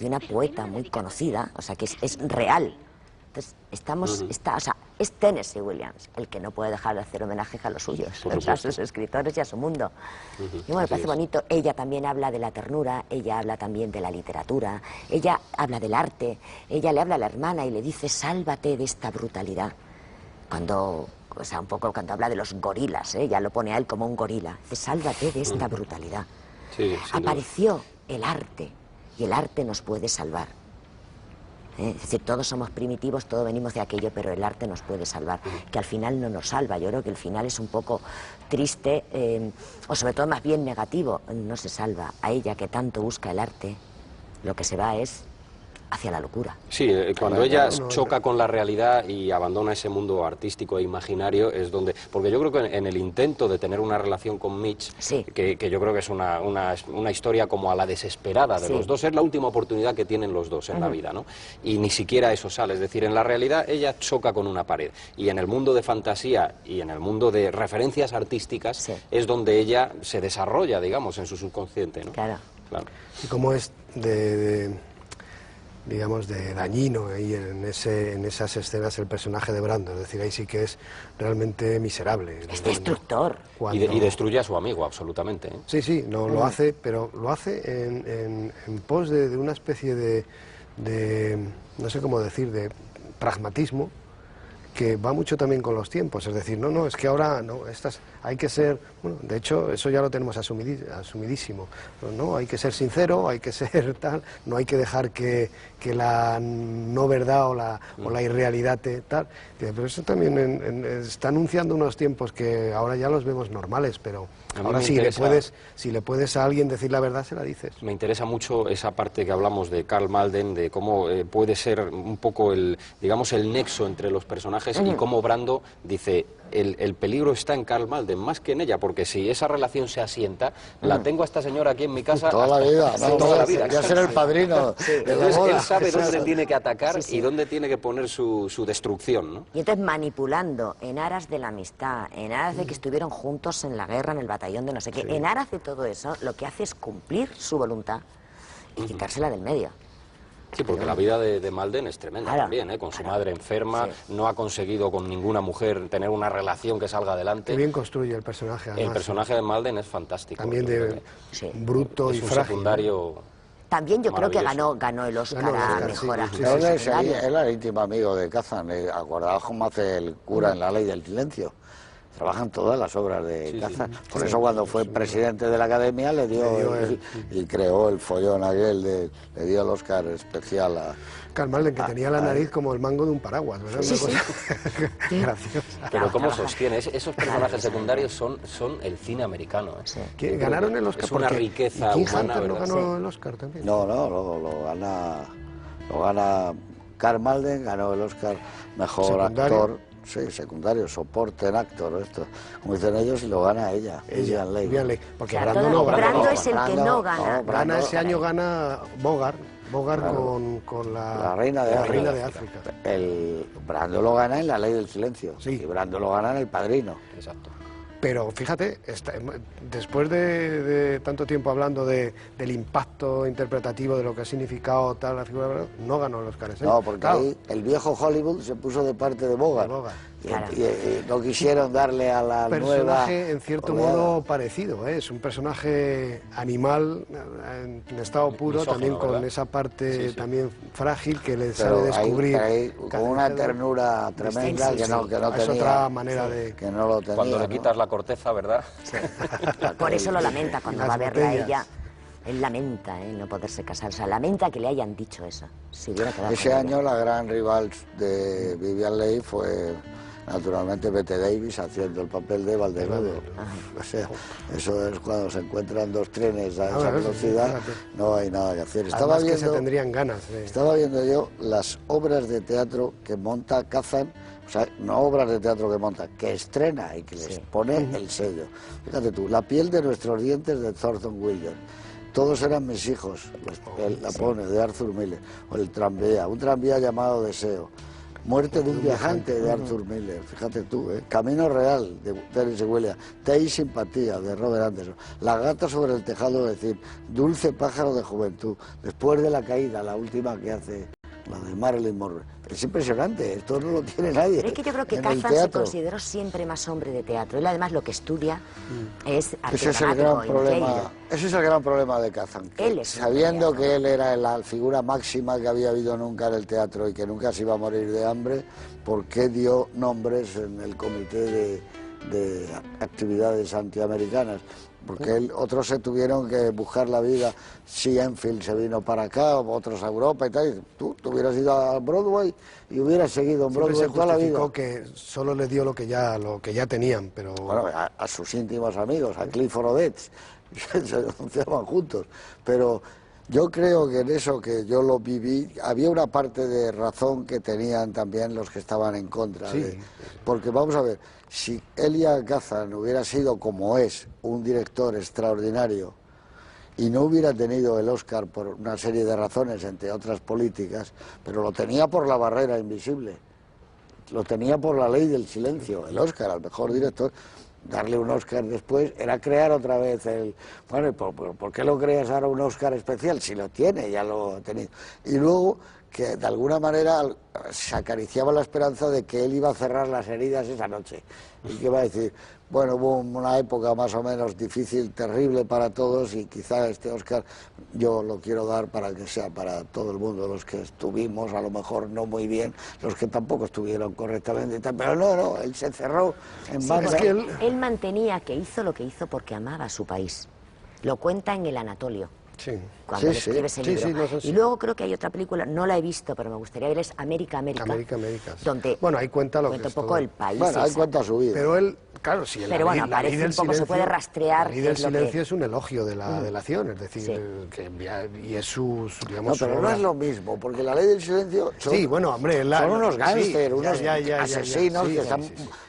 una poeta muy conocida, o sea, que es real. Entonces, es Tennessee Williams el que no puede dejar de hacer homenajes a los suyos, a sus escritores y a su mundo. Y bueno, me parece bonito. Ella también habla de la ternura, ella habla también de la literatura, ella habla del arte, ella le habla a la hermana y le dice, sálvate de esta brutalidad. Un poco cuando habla de los gorilas, ya lo pone a él como un gorila. Dice, sálvate de esta brutalidad.
Sí,
apareció el arte y el arte nos puede salvar. Es decir, todos somos primitivos, todos venimos de aquello, pero el arte nos puede salvar, que al final no nos salva. Yo creo que el final es un poco triste, o sobre todo más bien negativo. No se salva. A ella que tanto busca el arte, lo que se va es hacia la locura.
Sí, cuando ella choca con la realidad y abandona ese mundo artístico e imaginario es donde... Porque yo creo que en el intento de tener una relación con Mitch,
sí,
que yo creo que es una historia como a la desesperada de los dos, es la última oportunidad que tienen los dos en la vida, ¿no? Y ni siquiera eso sale, es decir, en la realidad ella choca con una pared y en el mundo de fantasía y en el mundo de referencias artísticas es donde ella se desarrolla, digamos, en su subconsciente, ¿no?
Claro.
Y cómo es digamos, de dañino ahí en esas escenas el personaje de Brando, es decir, ahí sí que es realmente miserable.
Es destructor.
Y destruye a su amigo, absolutamente, ¿eh?
Sí, sí, lo hace, pero lo hace en pos de una especie de, no sé cómo decir, de pragmatismo, que va mucho también con los tiempos, es decir, no, es que ahora no, hay que ser, bueno, de hecho eso ya lo tenemos asumidísimo, no, hay que ser sincero, hay que ser tal, no hay que dejar que la no verdad o la irrealidad tal, pero eso también está anunciando unos tiempos que ahora ya los vemos normales, pero ahora si le puedes a alguien decir la verdad, se la dices.
Me interesa mucho esa parte que hablamos de Karl Malden, de cómo puede ser un poco el nexo entre los personajes y cómo Brando dice, el peligro está en Karl Malden, más que en ella, porque si esa relación se asienta, la tengo a esta señora aquí en mi casa
toda la vida,
toda la vida.
Ya ser el padrino de la boda.
Él sabe dónde tiene que atacar y dónde tiene que poner su destrucción, ¿no?
Y entonces manipulando en aras de la amistad, en aras de que estuvieron juntos en la guerra, en el batallón de no sé qué, en aras de todo eso, lo que hace es cumplir su voluntad y quitársela del medio.
Sí, porque la vida de Malden es tremenda también, ¿eh? Con su madre enferma, no ha conseguido con ninguna mujer tener una relación que salga adelante.
Qué bien construye el personaje, además.
El personaje de Malden es fantástico.
También bruto y frágil.
Secundario.
También yo creo que ganó el Oscar a mejor actor secundario.
Él era íntimo amigo de Kazan, acordaos cómo hace el cura en La Ley del Silencio. Trabajan todas las obras de Kazan. Por eso cuando fue presidente de la Academia le dio y creó el follón aquel, le dio el Oscar especial a...
Karl Malden, que tenía la nariz como el mango de un paraguas, ¿verdad?
Sí, sí.
Graciosa.
Pero ¿cómo sostiene? Esos personajes secundarios son el cine americano, ¿eh?
Que ganaron el Oscar.
Es una riqueza humana,
Hunter no
¿verdad?
ganó el Oscar también.
No, lo gana Karl Malden, ganó el Oscar mejor
secundario.
Actor. Sí, secundario, soporte en actor, esto, como dicen ellos, y lo gana ella, Vivian Leigh.
Porque
Claro,
Brando no gana.
Brando es el que no gana.
Gana ese año gana Bogart con
la Reina de
África.
El Brando lo gana en La Ley del Silencio, y Brando lo gana en El Padrino.
Exacto.
Pero fíjate, después de tanto tiempo hablando del impacto interpretativo de lo que ha significado tal la figura de Brando, no ganó el Oscar ese año.
No, porque ahí el viejo Hollywood se puso de parte de Bogart. Y no quisieron darle a la
personaje en cierto modo parecido, ¿eh? Es un personaje animal en estado puro, misógino, también con ¿verdad? Esa parte también frágil que le sabe descubrir
con una ternura tremenda que no tenía.
Es otra manera de
que no lo tenía.
Cuando le quitas la corteza, ¿verdad?
Por eso lo lamenta cuando va a verla a ella. Él lamenta no poderse casar, o sea, lamenta que le hayan dicho eso. Si hubiera quedado
ese año la gran rival de Vivian Leigh fue naturalmente Bette Davis haciendo el papel de Valdenudo. O sea, eso es cuando se encuentran dos trenes a esa velocidad, no hay nada que hacer.
Además que se tendrían ganas.
Estaba viendo yo las obras de teatro que monta Kazan, o sea, no obras de teatro que monta, que estrena y que les pone el sello. Fíjate tú, La piel de nuestros dientes de Thornton Wilder. Todos eran mis hijos, la pone, de Arthur Miller. O El tranvía, un tranvía llamado Deseo. Muerte de un viajante, de Arthur Miller, fíjate tú, Camino real, de Tennessee Williams. Té y simpatía, de Robert Anderson. La gata sobre el tejado de Zinc. Dulce pájaro de juventud. Después de la caída, la última que hace, la de Marilyn Monroe. Es impresionante, esto no lo tiene nadie.
Pero es que yo creo que Kazan se consideró siempre más hombre de teatro. Él además lo que estudia es arte
ese es el gran problema. Ese es el gran problema de Kazan. Sabiendo que él era la figura máxima que había habido nunca en el teatro y que nunca se iba a morir de hambre, ¿por qué dio nombres en el comité de actividades antiamericanas? Porque otros se tuvieron que buscar la vida. Si Enfield se vino para acá, otros a Europa y tal. Y tú hubieras ido a Broadway y hubieras seguido en Broadway toda la vida.
Que solo le dio lo que ya tenían, pero...
Bueno, a sus íntimos amigos, a Clifford Odets, se anunciaban juntos. Pero yo creo que en eso que yo lo viví, había una parte de razón que tenían también los que estaban en contra. Porque vamos a ver, si Elia Kazan hubiera sido como es, un director extraordinario, y no hubiera tenido el Oscar por una serie de razones, entre otras políticas, pero lo tenía por la barrera invisible, lo tenía por la ley del silencio, el Oscar al mejor director. Darle un Oscar después era crear otra vez el... Bueno, ¿por qué lo creas ahora un Oscar especial? Si lo tiene, ya lo ha tenido. Y luego que de alguna manera se acariciaba la esperanza de que él iba a cerrar las heridas esa noche. Y que iba a decir, bueno, hubo una época más o menos difícil, terrible para todos, y quizá este Oscar yo lo quiero dar para que sea para todo el mundo, los que estuvimos a lo mejor no muy bien, los que tampoco estuvieron correctamente, pero no, él se cerró en banda.
Es que él mantenía que hizo lo que hizo porque amaba a su país. Lo cuenta en El Anatolio.
Sí.
Cuando le escribe ese libro. Y luego creo que hay otra película, no la he visto, pero me gustaría ver, es América. Donde
bueno, ahí cuenta lo que es
un poco el país.
Bueno, ahí cuenta su vida.
Pero él, claro, si
pero bueno, parece un poco, se puede rastrear.
La ley del silencio es un elogio de la delación, es decir, y es digamos...
No, pero no es lo mismo, porque la ley del silencio son,
bueno, hombre,
son unos gángsters, unos asesinos que están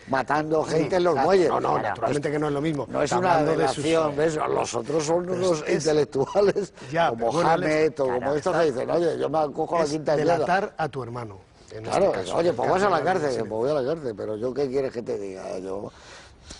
matando gente en los muelles.
No, naturalmente que no es lo mismo.
No es una delación, ¿ves? Los otros son unos intelectuales, como Hammett o como estos que dicen, oye, yo me acojo a la quinta enmienda.
Delatar a tu hermano.
Claro, oye, pues vas a la cárcel, pues voy a la cárcel, pero yo qué quieres que te diga.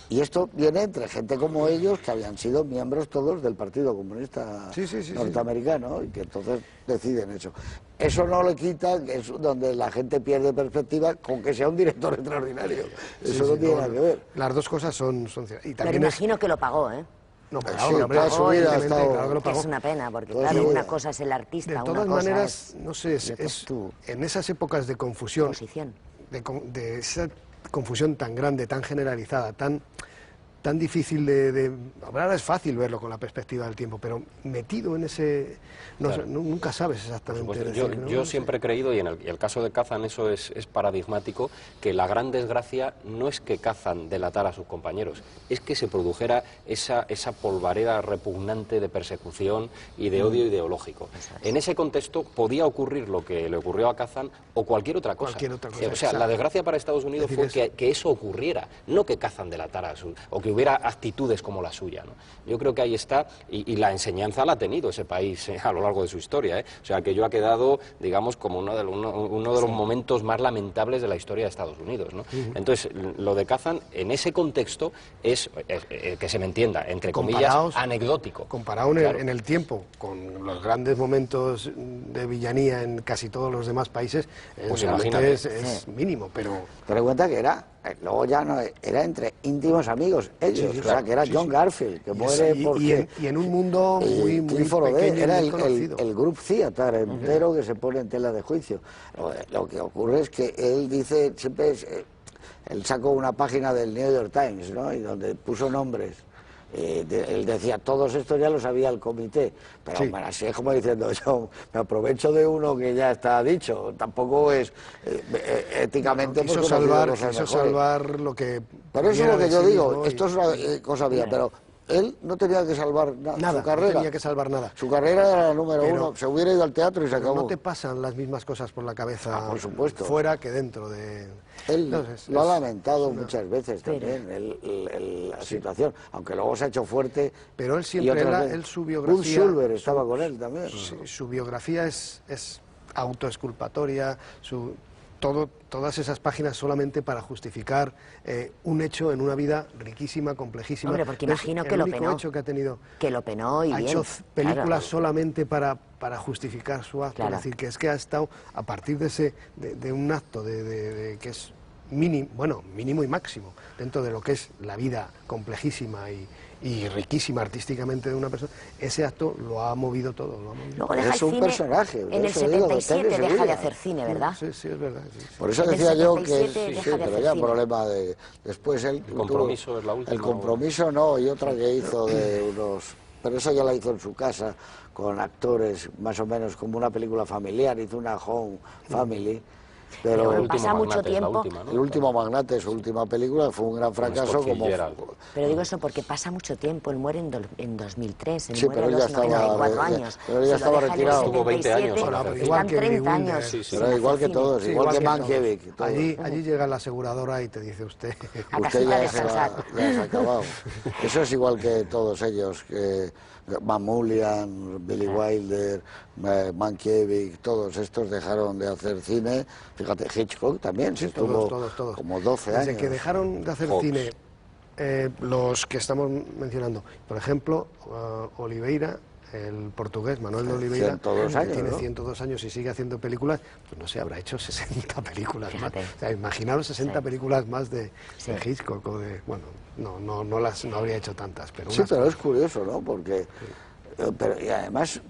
Y esto viene entre gente como ellos, que habían sido miembros todos del Partido Comunista norteamericano, y que entonces deciden eso. Eso no le quita, que es donde la gente pierde perspectiva, con que sea un director extraordinario. Eso no tiene nada que ver.
Las dos cosas son ciertas.
Pero imagino que lo pagó, ¿eh?
No,
toda su vida ha estado...
claro que lo pagó.
Es una pena, porque claro, una cosa es el artista,
de todas maneras, no sé, en esas épocas de confusión, de esa confusión tan grande, tan generalizada, tan difícil ahora es fácil verlo con la perspectiva del tiempo, pero metido en ese... nunca sabes exactamente.
Yo siempre he creído, y en el caso de Kazan eso es paradigmático, que la gran desgracia no es que Kazan delatara a sus compañeros, es que se produjera esa polvareda repugnante de persecución y de odio ideológico. En ese contexto podía ocurrir lo que le ocurrió a Kazan o cualquier otra cosa. O sea, la desgracia para Estados Unidos fue que eso ocurriera, no que Kazan delatara a o que hubiera actitudes como la suya, ¿no? Yo creo que ahí está, y la enseñanza la ha tenido ese país a lo largo de su historia, O sea, aquello ha quedado, digamos, como uno de los momentos más lamentables de la historia de Estados Unidos, ¿no? Entonces, lo de Kazan, en ese contexto, es que se me entienda, entre comillas, anecdótico.
Comparado en el tiempo, con los grandes momentos de villanía en casi todos los demás países,
pues
es mínimo, pero...
Ten en cuenta que luego ya no era entre íntimos amigos ellos, o sea, que era John Garfield, que muere porque...
Y en un mundo muy pequeño,
era el Group Theater entero que se pone en tela de juicio. Lo que ocurre es que él dice, siempre él sacó una página del New York Times, ¿no? Y donde puso nombres Él decía, todos estos ya lo sabía el comité, pero
Sí.
bueno, así es como diciendo, yo me aprovecho de uno que ya está dicho, tampoco es éticamente
Quiso
pues, conocido
salvar,
los
quiso
mejores.
salvar lo que
Pero eso es
pudiera
lo que
de
yo
sí
digo,
mismo
esto es una cosa mía, pero él no tenía que salvar
nada,
su carrera.
no tenía que salvar nada.
Su carrera era la número
Pero-
uno, se hubiera ido al teatro y se
Pero
acabó.
no te pasan las mismas cosas por la cabeza
Por supuesto.
fuera que dentro de...
Él
No,
lo ha
es
lamentado
una-
muchas veces
Pero-
también, la situación, aunque luego se ha hecho fuerte.
Pero él
y
siempre,
otras veces.
él su biografía...
Bull Silver estaba con él también.
Su biografía es autoexculpatoria, todas esas páginas solamente para justificar un hecho en una vida riquísima, complejísima.
Hombre, porque
Es
imagino que
el
lo
único
penó.
hecho que ha tenido.
Que lo penó y
Ha
bien.
hecho películas
Claro.
solamente para justificar su acto.
Claro.
Es decir, que es que ha estado a partir de un acto que es mínimo y máximo dentro de lo que es la vida complejísima y riquísima artísticamente de una persona. Ese acto lo ha movido todo. Lo ha movido.
Luego deja
Es
el
un
cine,
personaje,
en el
eso digo, de
77
Tennessee
deja de
Williams.
hacer cine, ¿verdad?
Sí, sí, es verdad. Sí, sí.
Por eso
En el
decía yo que
77
sí,
deja de
pero
hacer
ya
cine.
problema de después él
El compromiso es la última
el compromiso no, y otra que hizo de unos, pero eso ya la hizo en su casa con actores más o menos como una película familiar, hizo una home family. Pero
Pero
El
pasa
último
mucho
magnate es la
tiempo.
última, ¿no?
El último magnate, su última película, fue un gran fracaso
Scott
como
Fitzgerald.
Pero digo eso porque pasa mucho tiempo. Él muere en 2003, él
Sí,
muere
pero
a
él ya
los
estaba-
94
ya-
años.
pero él ya
Se lo
estaba
deja en el
retirado.
Tuvo 20 años
77,
sin hacer
cine.
están
Igual que
30
Billy
años.
Wilder.
Sí, sí.
sin
pero
hacer
igual que
cine.
todos,
Sí,
igual que
todos.
Mankiewicz, todos.
Allí llega la aseguradora y te dice usted...
A
Usted
casita a
ya se
descansar.
ya se ha acabado. Eso es igual que todos ellos, que Mamoulian, Billy Wilder, Mankiewicz, todos estos dejaron de hacer cine. Fíjate, Hitchcock también, se estuvo
Todos.
como 12
Desde
años.
que dejaron de hacer
Fox.
cine los que estamos mencionando, por ejemplo, Oliveira, el portugués, Manuel de Oliveira,
102
que
años,
tiene
¿no?
102 años y sigue haciendo películas, pues no sé, habrá hecho 60 películas
Fíjate.
más. O sea, imaginaros 60
Sí.
películas más de
Sí.
Hitchcock o de... Bueno, no habría hecho tantas, pero
Sí,
unas
pero es curioso, ¿no? Porque, y además,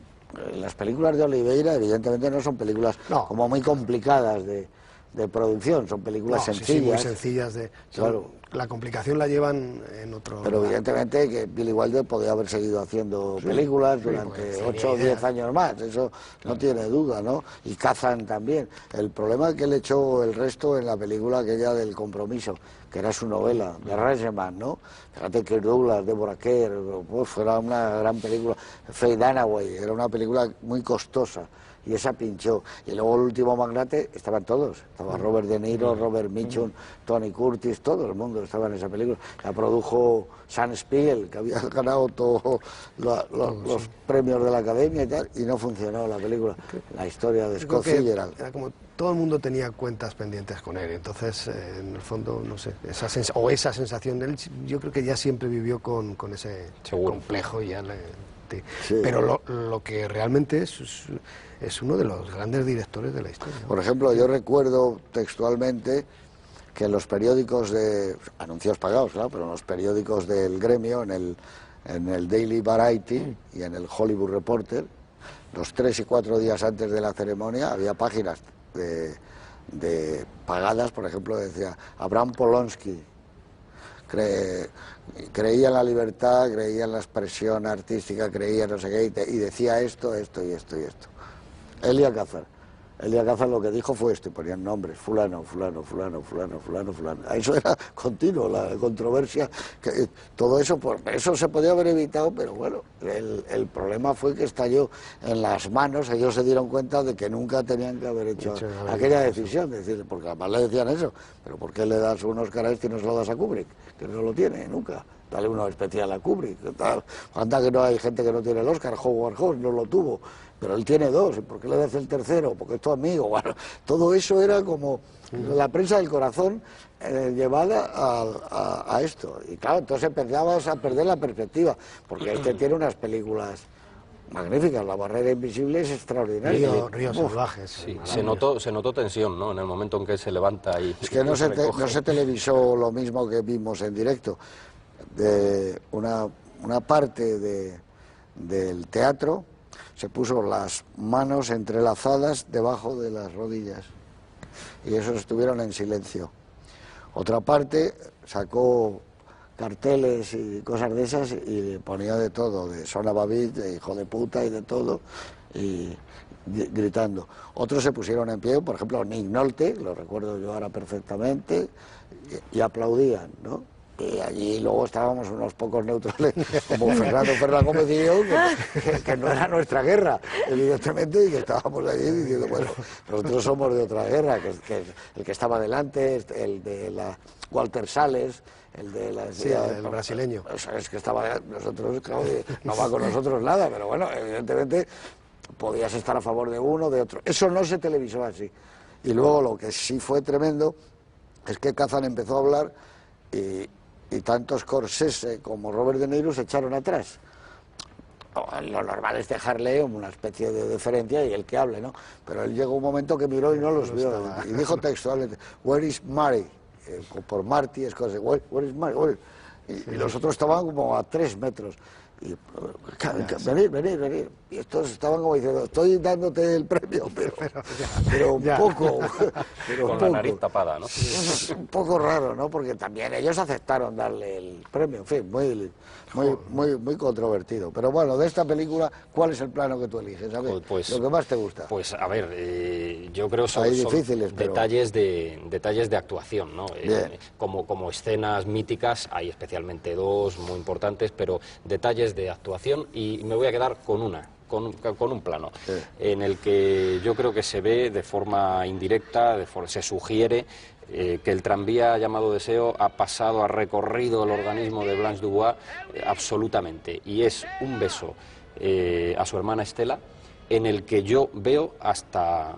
las películas de Oliveira, evidentemente, no son películas
No.
como muy complicadas de producción, son películas
no, sí, sí,
sencillas.
muy sencillas.
Claro.
La complicación la llevan en otro...
Pero
lugar.
evidentemente que Billy Wilder podía haber seguido haciendo películas
sí,
durante
pues,
8 o
tenía
10
idea.
años más, eso no tiene duda, ¿no? Y Kazan también. El problema es que él echó el resto en la película aquella del Compromiso, que era su novela, de Reisman, ¿no? Fíjate que Douglas, Deborah Kerr, pues era una gran película. Faye Dunaway, era una película muy costosa. Y esa pinchó. Y luego el último magnate estaban todos. Estaba Robert De Niro, Robert Mitchum, Tony Curtis, todo el mundo estaba en esa película. La produjo Sam Spiegel, que había ganado todos los premios de la Academia y tal, y no funcionó la película. La historia de
Yo creo
Scott
que
Fitzgerald.
era como todo el mundo tenía cuentas pendientes con él, entonces en el fondo, no sé, esa sensación de él, yo creo que ya siempre vivió con ese
Seguro.
complejo y ya
Sí.
pero lo que realmente es uno de los grandes directores de la historia.
Por ejemplo, yo recuerdo textualmente que en los periódicos de anuncios pagados, claro, pero en los periódicos del gremio, en el Daily Variety y en el Hollywood Reporter, los 3 y 4 días antes de la ceremonia había páginas de pagadas, por ejemplo, decía Abraham Polonsky creía en la libertad, creía en la expresión artística, creía no sé qué, y decía esto, esto y esto y esto. Elia Kazan lo que dijo fue esto, y ponían nombres, fulano. Eso era continuo, la controversia, todo eso, eso se podía haber evitado, pero bueno, el problema fue que estalló en las manos, ellos se dieron cuenta de que nunca tenían que haber hecho aquella decisión, es decir, porque además le decían eso, pero ¿por qué le das un Oscar a este y no se lo das a Kubrick? Que no lo tiene nunca. Dale uno especial a Kubrick. Anda que no hay gente que no tiene el Oscar, Howard Hawks no lo tuvo, pero él tiene 2, ¿por qué le das el tercero? Porque es tu amigo. Bueno, todo eso era como la prensa del corazón llevada a esto. Y claro, entonces empezabas a perder la perspectiva, porque este tiene unas películas magníficas, La barrera invisible es extraordinaria.
Ríos salvajes.
Sí, se notó tensión, ¿no? En el momento en que se levanta y
Es que no
recoge.
se televisó lo mismo que vimos en directo. De una parte del teatro se puso las manos entrelazadas debajo de las rodillas y esos estuvieron en silencio. Otra parte sacó carteles y cosas de esas, y ponía de todo, de Son of a Bitch, de hijo de puta y de todo, y gritando. Otros se pusieron en pie, por ejemplo Nick Nolte, lo recuerdo yo ahora perfectamente, y aplaudían, ¿no? Y allí luego estábamos unos pocos neutrales, como Fernando Fernández y yo, que no era nuestra guerra, evidentemente, y que estábamos allí diciendo, bueno, nosotros somos de otra guerra, que el que estaba delante, el de la Walter Sales, el de la...
Sí, el brasileño.
Es que estaba, nosotros, claro, no va con nosotros nada, pero bueno, evidentemente podías estar a favor de uno, de otro. Eso no se televisó así. Y luego lo que sí fue tremendo es que Kazan empezó a hablar y tanto Scorsese como Robert De Niro se echaron atrás. Lo normal es dejarle una especie de deferencia y el que hable, ¿no? Pero él llegó un momento que miró y no los vio. Y dijo textualmente, "Where is Marty?" Por Marty, Scorsese, "Where is Marty?" Y los otros estaban como a 3 metros. Y, venir. Y estos estaban como diciendo, estoy dándote el premio, pero un poco. Pero
con la nariz tapada, ¿no?
Un poco raro, ¿no? Porque también ellos aceptaron darle el premio, en fin, muy controvertido. Pero bueno, de esta película, ¿cuál es el plano que tú eliges? Pues, lo que más te gusta.
Pues a ver, yo creo que son
pero...
detalles de actuación, ¿no? Como escenas míticas, hay especialmente 2 muy importantes, pero detalles de actuación, y me voy a quedar con un plano en el que yo creo que se ve de forma indirecta, se sugiere que el tranvía llamado deseo ha recorrido el organismo de Blanche Dubois absolutamente, y es un beso a su hermana Estela, en el que yo veo hasta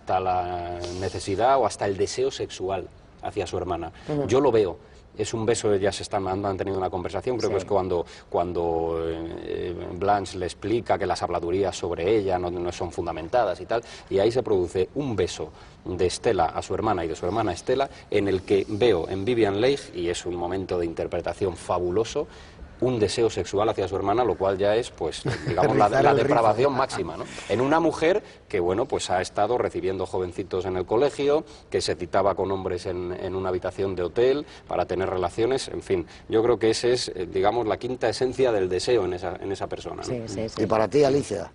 la necesidad o hasta el deseo sexual hacia su hermana. Yo lo veo. Es un beso, ellas han tenido una conversación, creo que es cuando Blanche le explica que las habladurías sobre ella no son fundamentadas y tal, y ahí se produce un beso de Estela a su hermana y de su hermana a Estela, en el que veo en Vivien Leigh, y es un momento de interpretación fabuloso, un deseo sexual hacia su hermana, lo cual ya es, pues, digamos, la depravación máxima, ¿no? En una mujer que, bueno, pues ha estado recibiendo jovencitos en el colegio, que se citaba con hombres en una habitación de hotel para tener relaciones, en fin. Yo creo que esa es, digamos, la quinta esencia del deseo en esa persona, ¿no?
Sí.
Y para ti, Alicia.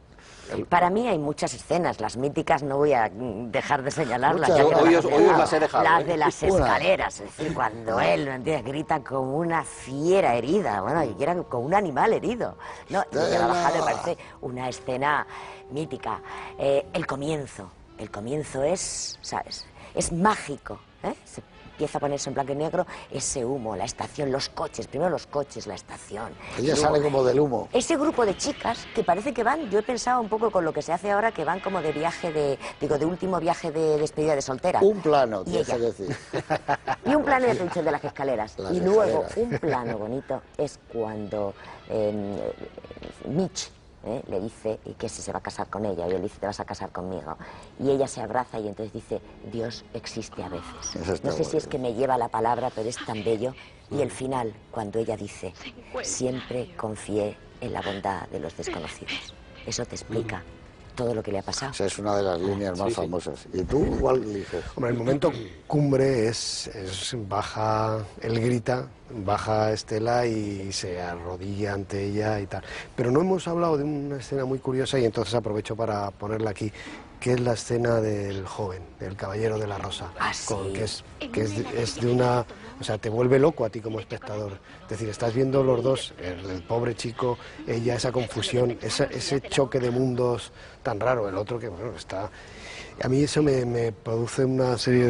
Para mí hay muchas escenas, las míticas no voy a dejar de señalarlas.
Hoy os las he dejado.
Las de las escaleras, es decir, cuando él grita como una fiera herida, bueno, y era como un animal herido. No, y la bajada me parece una escena mítica. El comienzo es, ¿sabes? Es mágico, ¿eh? Empieza a ponerse en blanco y negro ese humo, la estación, los coches, primero los coches, la estación.
Ella sale como del humo.
Ese grupo de chicas que parece que van, yo he pensado un poco con lo que se hace ahora, que van como de viaje de último viaje de despedida de soltera.
Un plano, tienes que decir.
Y un plano, ya te he dicho, de las escaleras. Y luego, un plano bonito es cuando Mitch le dice que si se va a casar con ella, y él dice, te vas a casar conmigo, y ella se abraza y entonces dice, Dios existe a veces. No sé si es que me lleva la palabra, pero es tan bello. Y el final, cuando ella dice, siempre confié en la bondad de los desconocidos. Eso te explica todo lo que le ha pasado.
Esa es una de las líneas más famosas. ¿Y tú cuál eliges?
Hombre, el momento cumbre es baja, él grita, baja Estela y se arrodilla ante ella y tal. Pero no hemos hablado de una escena muy curiosa y entonces aprovecho para ponerla aquí, que es la escena del joven, del caballero de la rosa. Que es de una... O sea, te vuelve loco a ti como espectador. Es decir, estás viendo los dos, el pobre chico, ella, esa confusión, ese choque de mundos tan raro, el otro que, bueno, está... A mí eso me produce una serie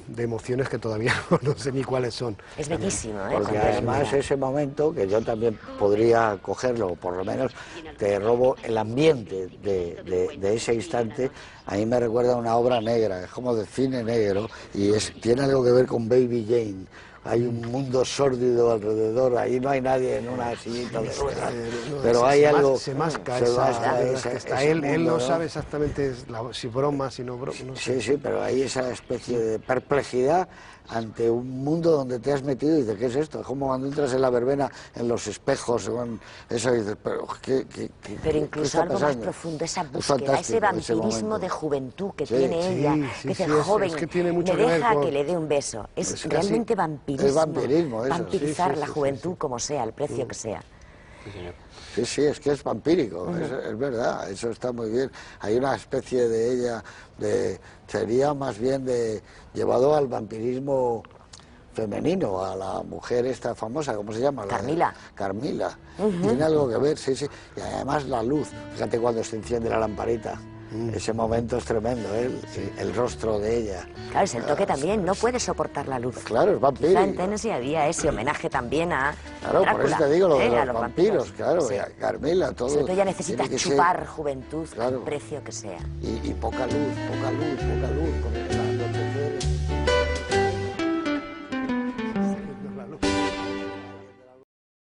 de emociones que todavía no sé ni cuáles son.
Es bellísimo, ¿eh?
Porque además ese momento, que yo también podría cogerlo, o por lo menos te robo el ambiente de ese instante, a mí me recuerda a una obra negra, es como de cine negro, y tiene algo que ver con Baby Jane. Hay un mundo sórdido alrededor, ahí no hay nadie en una sillita de ruedas, pero hay algo...
Se masca él no sabe exactamente si broma, si no broma. No sé.
Sí, pero hay esa especie de perplejidad ante un mundo donde te has metido y dices, ¿qué es esto? Es como cuando entras en la verbena, en los espejos, eso y dices, pero
Pero incluso algo más profundo, esa búsqueda, ese vampirismo de juventud que tiene ella, que dice, joven,
es que tiene mucho
me deja
que
le dé un beso. Es realmente vampirismo. vampirismo.
Es vampirismo, eso.
Vampirizar
Sí,
la
sí,
juventud
sí.
como sea, al precio que sea.
Sí, señor.
Sí, es que es vampírico, es verdad, eso está muy bien. Hay una especie de ella, sería más bien llevado al vampirismo femenino, a la mujer esta famosa, ¿cómo se llama?
Carmila.
Carmila. Tiene algo que ver, sí. Y además la luz, fíjate cuando se enciende la lamparita. Ese momento es tremendo, el rostro de ella.
Claro, es el toque también, no puede soportar la luz.
Claro, es vampírico.
Quizá en Tennessee había ese homenaje también a
Claro,
Drácula,
por eso te digo lo de
a
los vampiros, claro,
Sí.
Carmila, todo.
Sobre todo ella necesita
tiene que ser-
chupar juventud
Claro.
al precio que sea.
y poca luz, porque el anochecer